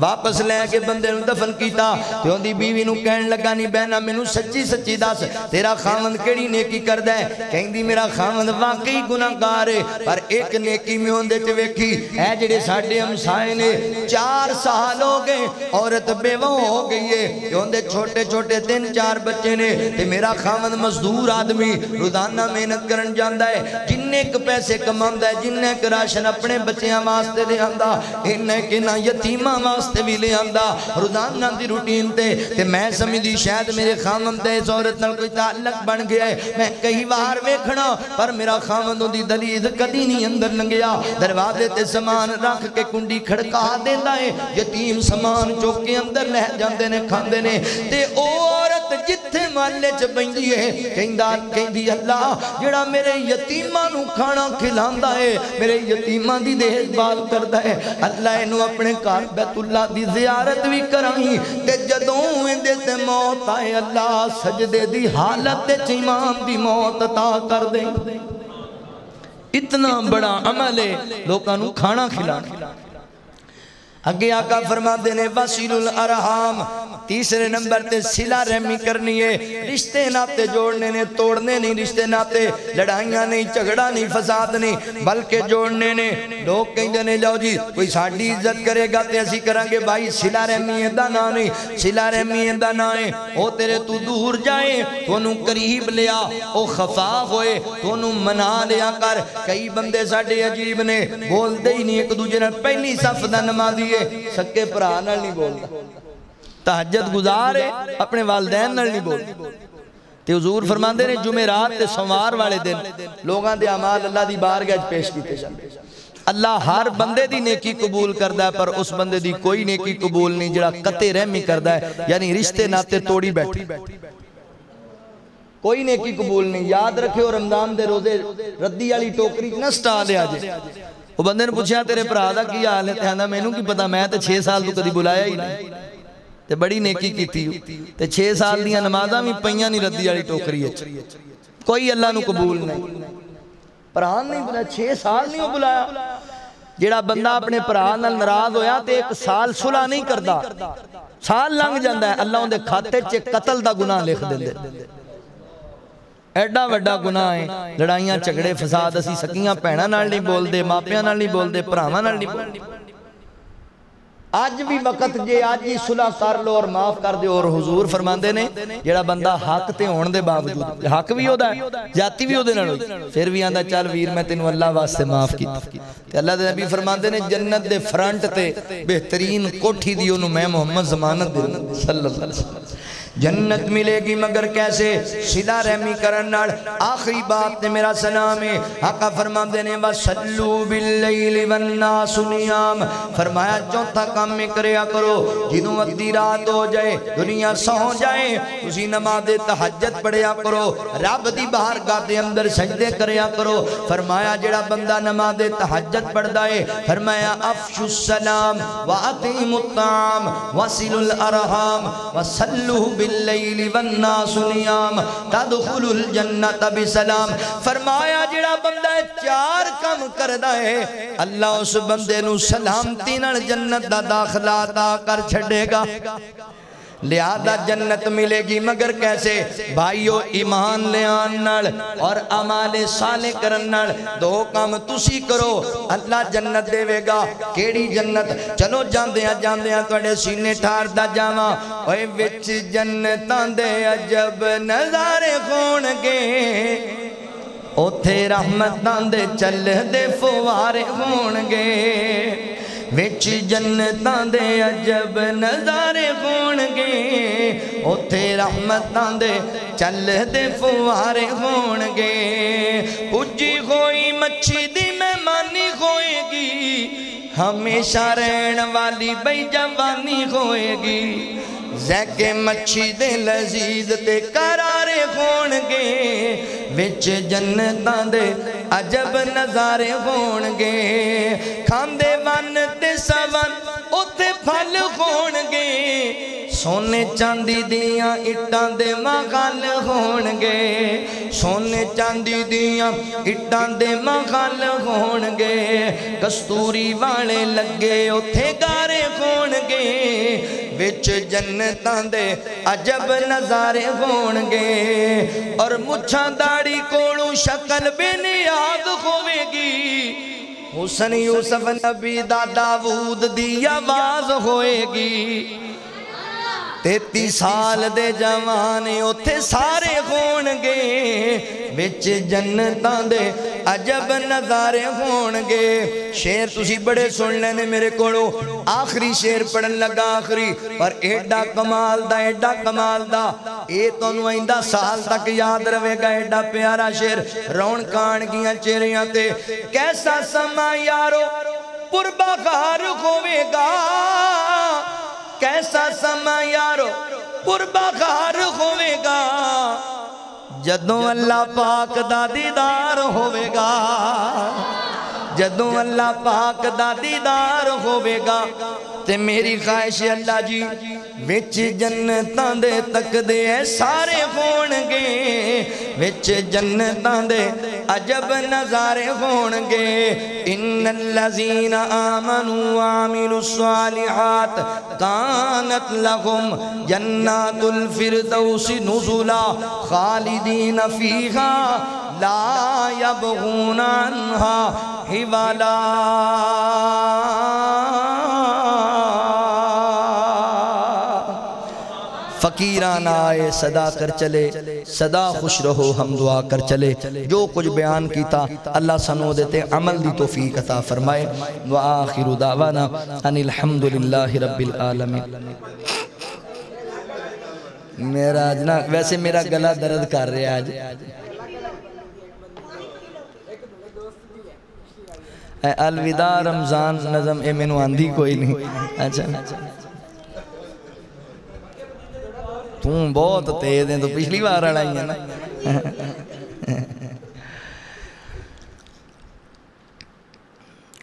واپس لے کے بندے نوں دفن کیتا تے اون دی بیوی نوں کہن لگا نہیں بہنا مینوں سچی سچی دس تیرا خاوند کیڑی نیکی کردا ہے کہندی میرا خاوند واقعی گناہگار ہے پر ایک نیکی میں اون دے تے ویکھی اے جڑے ساڈے ہمسائے نے 4 سال ہو گئے عورت بیوہ ہو گئی ہے تے اون دے چھوٹے چھوٹے 3-4 بچے نے تے میرا خاوند مزدور آدمی روزانہ محنت کرن جاندا ہے جننے ک پیسے کماندا ہے جننے ک راشن اپنے بچیاں واسطے لے آندا اننے کہ نہ یتیماں واسطے بھی لے آندہ روزانہ دی روٹین تے میں سمجھی شاید میرے خاوند تے اس عورت نال کوئی تعلق بن گیا ہے میں کئی بار ویکھنا پر میرا خاوند دی دلیز کدی نہیں اندر لنگیا دروازے تے سامان رکھ کے کنڈی کھڑکا دیندا ہے یتیم سامان چوک کے اندر لے جاندے نے کھاندے نے تے او عورت جتھے محلے چ بیندی ہے کہندی اللہ جڑا میرے یتیماں نوں کھانا کھلاندا ہے میرے یتیماں دی دیکھ بھال کردا ہے اللہ اینوں اپنے گھر بیت اللہ دی زیارت بھی کرائیں تے جدوں اندے تے موت آئے اللہ سجدے دی حالت تے امام دی موت عطا کر دیں اتنا بڑا عمل ہے لوکاں نوں کھانا کھلانا اگے آقا فرما دینے وسیل الارحام تیسرے نمبر تے صلہ رحمی کرنی ہے رشتے ناتے جوڑنے نے توڑنے نہیں رشتے ناتے لڑائیاں نہیں جھگڑا نہیں فساد نہیں بلکہ جوڑنے نے لوگ کہیں جانے جاؤ جی کوئی ساڑھی عزت کرے گا تے ایسی کریں گے بھائی صلہ رحمی اندہ نہ نہیں صلہ رحمی اندہ نہ ہے او تیرے تو دور جائیں تو انہوں قریب لیا او خفاف ہوئے تو انہوں منا لیا کر کئی بندے ساڑھے عجیب نے بول دے ہی نہیں ایک دوجہ نے پہلی صف دا نمازی سکے پرانل نہیں بولتا تہجد گزارے اپنے والدین نال نہیں بولتا تے حضور فرماندے نے جمعرات تے سوموار والے دن لوگاں دے اعمال اللہ دی بارگاہ پیش کیتے جاندے اللہ ہر بندے دی نیکی قبول کردا ہے پر اس بندے دی کوئی نیکی قبول نہیں جڑا قطع رحمی کردا ہے یعنی رشتے ناتے توڑی بیٹھے کوئی نیکی قبول نہیں. یاد رکھے اور رمضان دے روزے ردی والی ٹوکری نہ سٹا لیا جے. وہ بندے نے پوچھا تیرے بھرا دا کی حال ہے؟ کہندا مینوں کی پتا، میں تے 6 سال تو کدی بلایا ہی نہیں تے بڑی نیکی کیتی تے 6 سال دیاں نمازاں وی پئیاں نہیں ردی والی ٹوکری وچ. کوئی اللہ نو قبول نہیں. بھرا نہیں بلایا، 6 سال نہیں بلایا. جیڑا بندہ اپنے بھرا نال ناراض ہویا تے 1 سال صلح نہیں کردا، سال لنگ جاندا ہے، اللہ اون دے کھاتے چ قتل دا گناہ لکھ دیندے. ایڈا وڈا گناہ ہے. لڑائیاں جھگڑے فساد اسی سکیاں بھیناں نال نہیں بولدے، ماپیاں نال نہیں بولدے، بھراواں نال نہیں بولدے. آج بھی وقت جے آج ہی صلح کر لو اور معاف کر دے. اور حضور فرماندے نے جیڑا بندہ حق تے ہون دے باوجود، حق بھی ہودا ہے، جاتی بھی ہودے نال ہوئی، پھر بھی آندا چل ویر میں تینوں اللہ واسطے معاف کیتا. تے اللہ دے نبی فرماندے نے جنت دے فرنٹ تے بہترین کوٹھی دی اونوں میں محمد ضمانت دے صلی اللہ علیہ وسلم. جنت ملے گی مگر کیسے؟ صلہ رحمی کرن نال. آخری بات نے میرا سلام ہے. آقا فرماندے نے وَصَلُّوا بِاللَّيْلِ وَالنَّاسُ نِيَامٌ. فرمایا چوتھا کام میں کریا کرو جدوں ادھی رات ہو جائے، دنیا سو جائے، تسی نماز تہجد پڑھیا کرو، رب دی بارگاہ دے اندر سجدے کریا کرو. فرمایا جڑا بندہ نماز تہجد پڑھدا ہے، فرمایا افشوا السلام وَأَطِعِمُوا الطَّعَامَ وَصِلُوا الْأَرْحَامَ وَصَلُّوا باللیل والناس نیام تدخل الجنت بسلام. فرمایا جڑا بندہ 4 کام کردا ہے، اللہ اس بندے نو سلامتی نال جنت دا داخلہ عطا کر چھڑے گا. لہذا جنت ملے گی مگر کیسے؟ بھائیو ایمان لے آن نال اور اعمال صالح کرن نال. 2 کام تسی کرو اللہ جنت دے وے گا. کیڑی جنت؟ چلو جاندیاں تواڈے سینے ٹھار دا جاواں. اوئے وچ جنتاں دے عجب نظارے ہون گے، اوتھے رحمتاں دے چل دے فوارے ہون گے. وچ جنتاں دے عجب نظارے ہون گے، اوتھے رحمتاں دے چل دے فوارے ہون گے. پجی ہوئی مچھی دی مہمانی ہوئے گی، ہمیشہ رہن والی بئی جوانی ہوئے گی. زیکے مچھی دے لذیذ تے قرارے ہون گے، وچ جنتاں دے عجب نظارے ہون گے. کھاندے ون تے سون اوتھے پھل ہون گے، سونے چاندی دیاں اٹاں دے مغل ہون گے. سونے چاندی دیاں اٹاں دے مغل ہون گے. کستوری والے لگے اوتھے گارے ہون گے، وچ جنتاں دے عجب نظارے ہون گے. اور مچھاں داڑی کولوں شکل بے نیاز ہوئے گی، حسن یوسف نبی دا داؤد دی آواز ہوئے گی. 33 سال دے جوانے اوتھے سارے ہون گے، وچ جنتاں دے عجب نظارے ہون گے. شیر تسی بڑے سن لینے میرے کولو. آخری شیر پڑھن لگا آخری، پر ایڈا کمال دا اے تو نوائندہ سال تک یاد روے گا. ایڈا پیارا شیر، رون کان گیاں چہریاں تے. کیسا سما یارو پربہار ہوئے گا، کیسا سما یارو پربہار ہوئے گا، جدوں اللہ پاک دا دیدار ہوئے گا. جدوں اللہ پاک دا دیدار ہوئے گا. تے میری خواہش ہے اللہ جی وچ جنتاں دے تک دے سارے ہون گے، وچ جنتاں دے عجب نظارے ہون گے. ان الذین آمنوا وعملوا الصالحات کانت لهم جنات الفردوس نزلا خالدین فیہا لا یبغون عنہا حوالا. فقیران آئے صدا کر چلے، صدا خوش رہو ہم دعا کر چلے. جو کچھ بیان کیتا اللہ سنو دیتے عمل دی توفیق عطا فرمائے. وآخر دعوانا ان الحمدللہ رب العالمین. میرا آج ویسے میرا گلا درد کر رہے آج. الوداع رمضان نظم اے میں نو آندھی کوئی نہیں. اچھا توں بہت تیز ہیں تو پچھلی بار آئی ہیں نا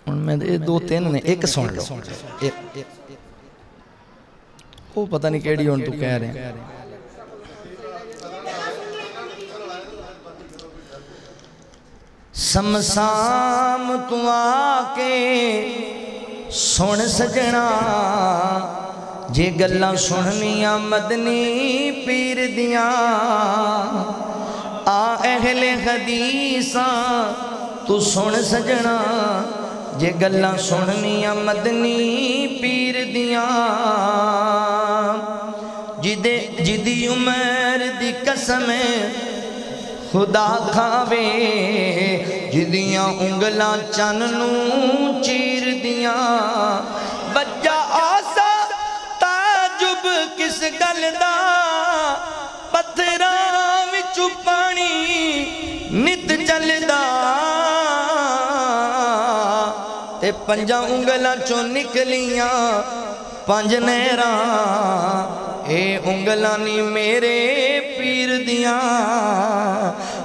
ان میں دو تین نے ایک سن لو وہ پتہ نہیں کیڑی ہون تو کہہ رہے ہیں سمسام تو آکے سن سجنا جے گلاں سننیاں مدنی پیر دیاں آ اہل حدیثاں تو سن سجنا جے گلاں سننیاں مدنی پیر دیاں جدی عمر دی قسم خدا کھاوے جدیاں انگلاں چننوں چیر دیاں بچہ آسا تعجب کس گل دا پتھراں وچوں پانی نت چلدا تے پنجاں انگلاں چوں نکلیاں پنج نہراں اے انگلاں نی میرے پیر دیاں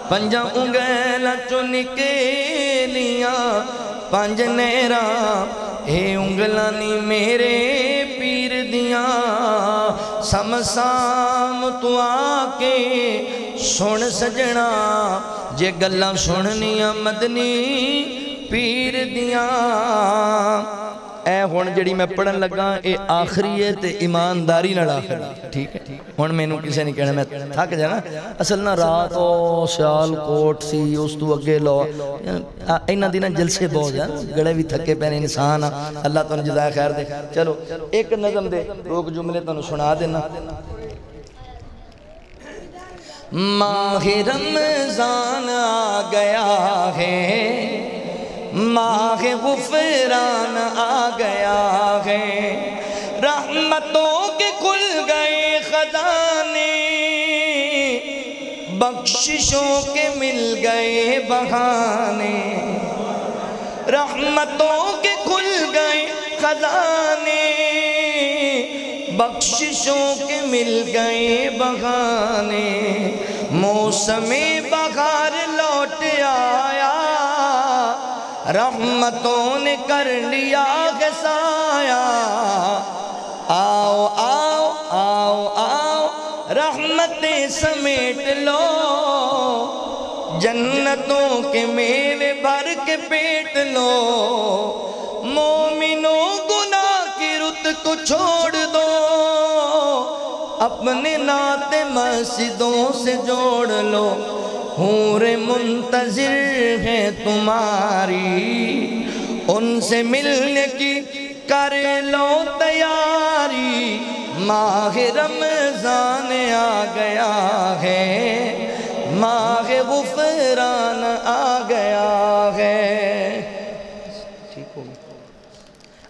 پنجاں انگلاں چوں نکلیاں پنج نہراں اے انگلاں نی میرے پیر دیاں سمسام تو آکے سن سجنا جے گلاں سننیاں مدنی پیر دیاں اے ہون جڑی میں پڑھن لگا اے آخری ہے تے ایمانداری نہ آخری ٹھیک ہے ہون میں نو کسے نہیں کہنا میں تھک جانا اصل نہ رات او سیال کوٹ سی اس تو اگے لو اینا دینا جلسے بہت جان گڑے بھی تھکے پہنے انسان اللہ تو جزائے خیر دے چلو ایک نظم دے روک جملے تو سنا دینا ماہ رمضان آ گیا ہے ماہ غفران آ گیا ہے رحمتوں کے کھل گئے خزانے بخششوں کے مل گئے بہانے رحمتوں کے کھل گئے خزانے بخششوں کے مل گئے بہانے موسم بہار لوٹ آیا رحمتوں نے کر لیا غسایا آؤ آؤ آؤ آؤ رحمتیں سمیٹ لو جنتوں کے میوے بھر کے پیٹ لو مومنوں گناہ کی رت کو چھوڑ دو اپنے نعت مسجدوں سے جوڑ لو حور منتظر ہے تمہاری ان سے ملنے کی کر لو تیاری ماہ رمضان آ گیا ہے ماہ غفران آ گیا ہے ٹھیک ہو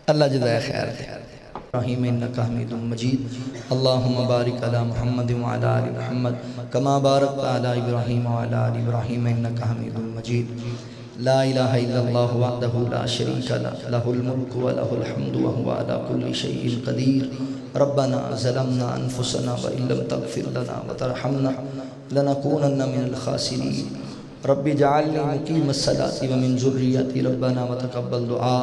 اللہ جزائے خیر دے ابراہیم انکا حمید مجید اللہم بارک علی محمد وعلی آل محمد کما بارکت علی ابراہیم وعلی آل ابراہیم انکا حمید مجید لا الہ الا اللہ وحدہ لا شریک لہ الملک ولہ الحمد وہو علی کل شیء قدیر ربنا ظلمنا انفسنا وإن لم تغفر لنا وترحمنا لنکونن من الخاسرین رب جعلنی مقیم الصلاة ومن ذریتی ربنا وتقبل دعا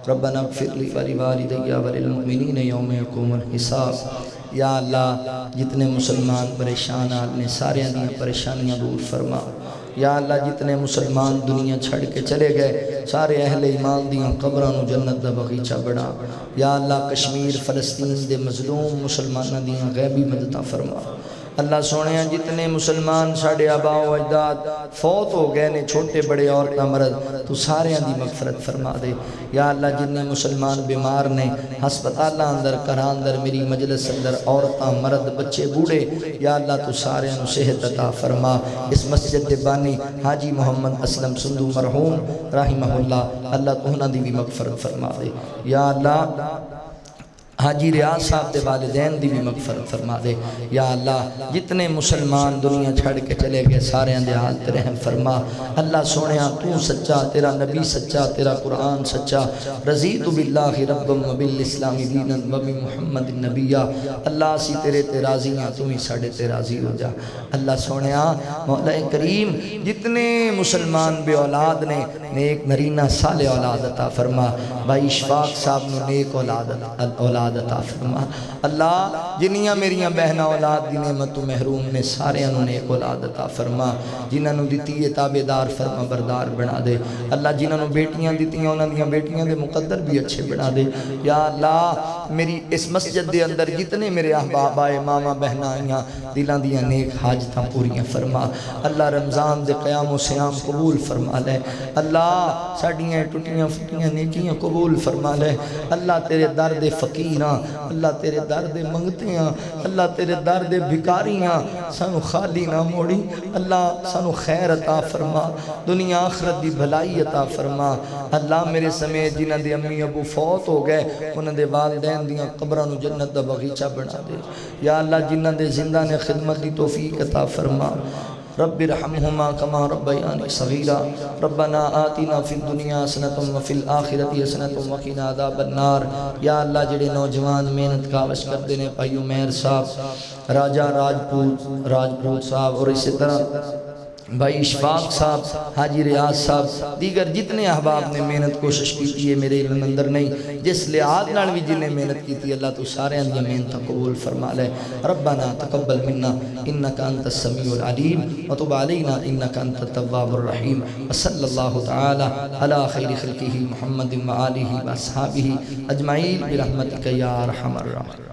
ربنا اغفر لی ولوالدی وللمؤمنین یوم یقوم الحساب یا اللہ جتنے مسلمان پریشان اپنے سارے دیاں پریشانیاں دور فرما یا اللہ جتنے مسلمان دنیا چھڑ کے چلے گئے سارے اہل ایمان دیاں قبرانو جنت دا بغیچہ بڑھا یا اللہ کشمیر فلسطین دے مظلوم مسلمانہ دیاں غیبی مددہ فرما اللہ سونے جتنے مسلمان ساڑھے آبا و اجداد فوت ہو گئے نے چھوٹے بڑے عورتاں مرد تو سارے دی مغفرت فرما دے یا اللہ جتنے مسلمان بیمار نے ہسپتالہ اندر کران اندر میری مجلس اندر عورتاں مرد بچے بوڑے یا اللہ تو سارے انو صحت عطا فرما اس مسجد بانی حاجی محمد اسلم سندو مرحوم رحمہ اللہ اللہ تو ہنہ دی بھی مغفرت فرما دے یا اللہ حاجی ریاض صاحب دے والدین دی بھی مغفرت فرما دے یا اللہ جتنے مسلمان دنیا چھڑ کے چلے گئے سارے دے حال تے رحم فرما اللہ سونیا تو سچا تیرا نبی سچا تیرا قرآن سچا رضیت باللہ ربم و بالاسلام دینا و بمحمد النبی اللہ سی تیرے تے راضی ہیں تمہیں ساڑھے تے راضی ہو جا اللہ سونیا مولا کریم جتنے مسلمان بے اولاد نے نیک نرینہ صالح اولاد عطا فرما بھائی اشفاق صاحب نے نیک اولاد عطا فرما اللہ جنیاں میریاں بہنہ اولاد دی نعمت و محروم نے سارے انہوں نے ایک اولاد عطا فرما جنہاں نو دیتی ہے تابدار فرما بردار بنا دے اللہ جنہاں نو بیٹیاں دیتی ہیں انہاں دیاں بیٹیاں دے مقدر بھی اچھے بنا دے یا اللہ میری اس مسجد دے اندر جتنے میرے احباب آئے ماما بہنہ آئیاں دلان دیاں نیک حاجتاں پوریاں فرما اللہ رمضان دے قیام و سیام قبول فرما لے اللہ ساڑیاں ٹوٹیاں پھٹیاں نیکیاں قبول فرما لے اللہ تیرے درد فقیراں اللہ تیرے درد منگتیاں اللہ تیرے درد بھکاریاں سانو خالی نہ موڑی اللہ سانو خیر عطا فرما دنیا آخرت دی بھلائی عطا فرما اللہ میرے سمیت جنہ دے امی ابو فوت ہو گئے انہ دے والدین دیاں قبرانو جنت دا بغیچہ بنا دے یا اللہ جنہ دے زندہ نے خدمت دی توفیق عطا فرما رب ارحمهما كما ربياني صغيرا ربنا آتنا في الدنيا حسنة وفي الآخرة حسنة وقنا عذاب النار یا اللہ جڑے نوجوان محنت کاوش کر دینے بھائی عمیر صاحب راجہ راجپوت صاحب اور اسی طرح بھائی اشفاق صاحب حاجی ریاض صاحب دیگر جتنے احباب نے محنت کوشش کی ہے میرے علم اندر نہیں جس لحاظ نال بھی جنہیں محنت کی تھی اللہ تو سارے اندیا محنت قبول فرما لے ربنا تقبل منا انکا انت السمیع العلیم وتب علینا انکا انت التواب الرحیم وصلی اللہ تعالی علی خیر خلقہ محمد و آلہ و اصحابہ اجمعین برحمتک یا ارحم الراحمین.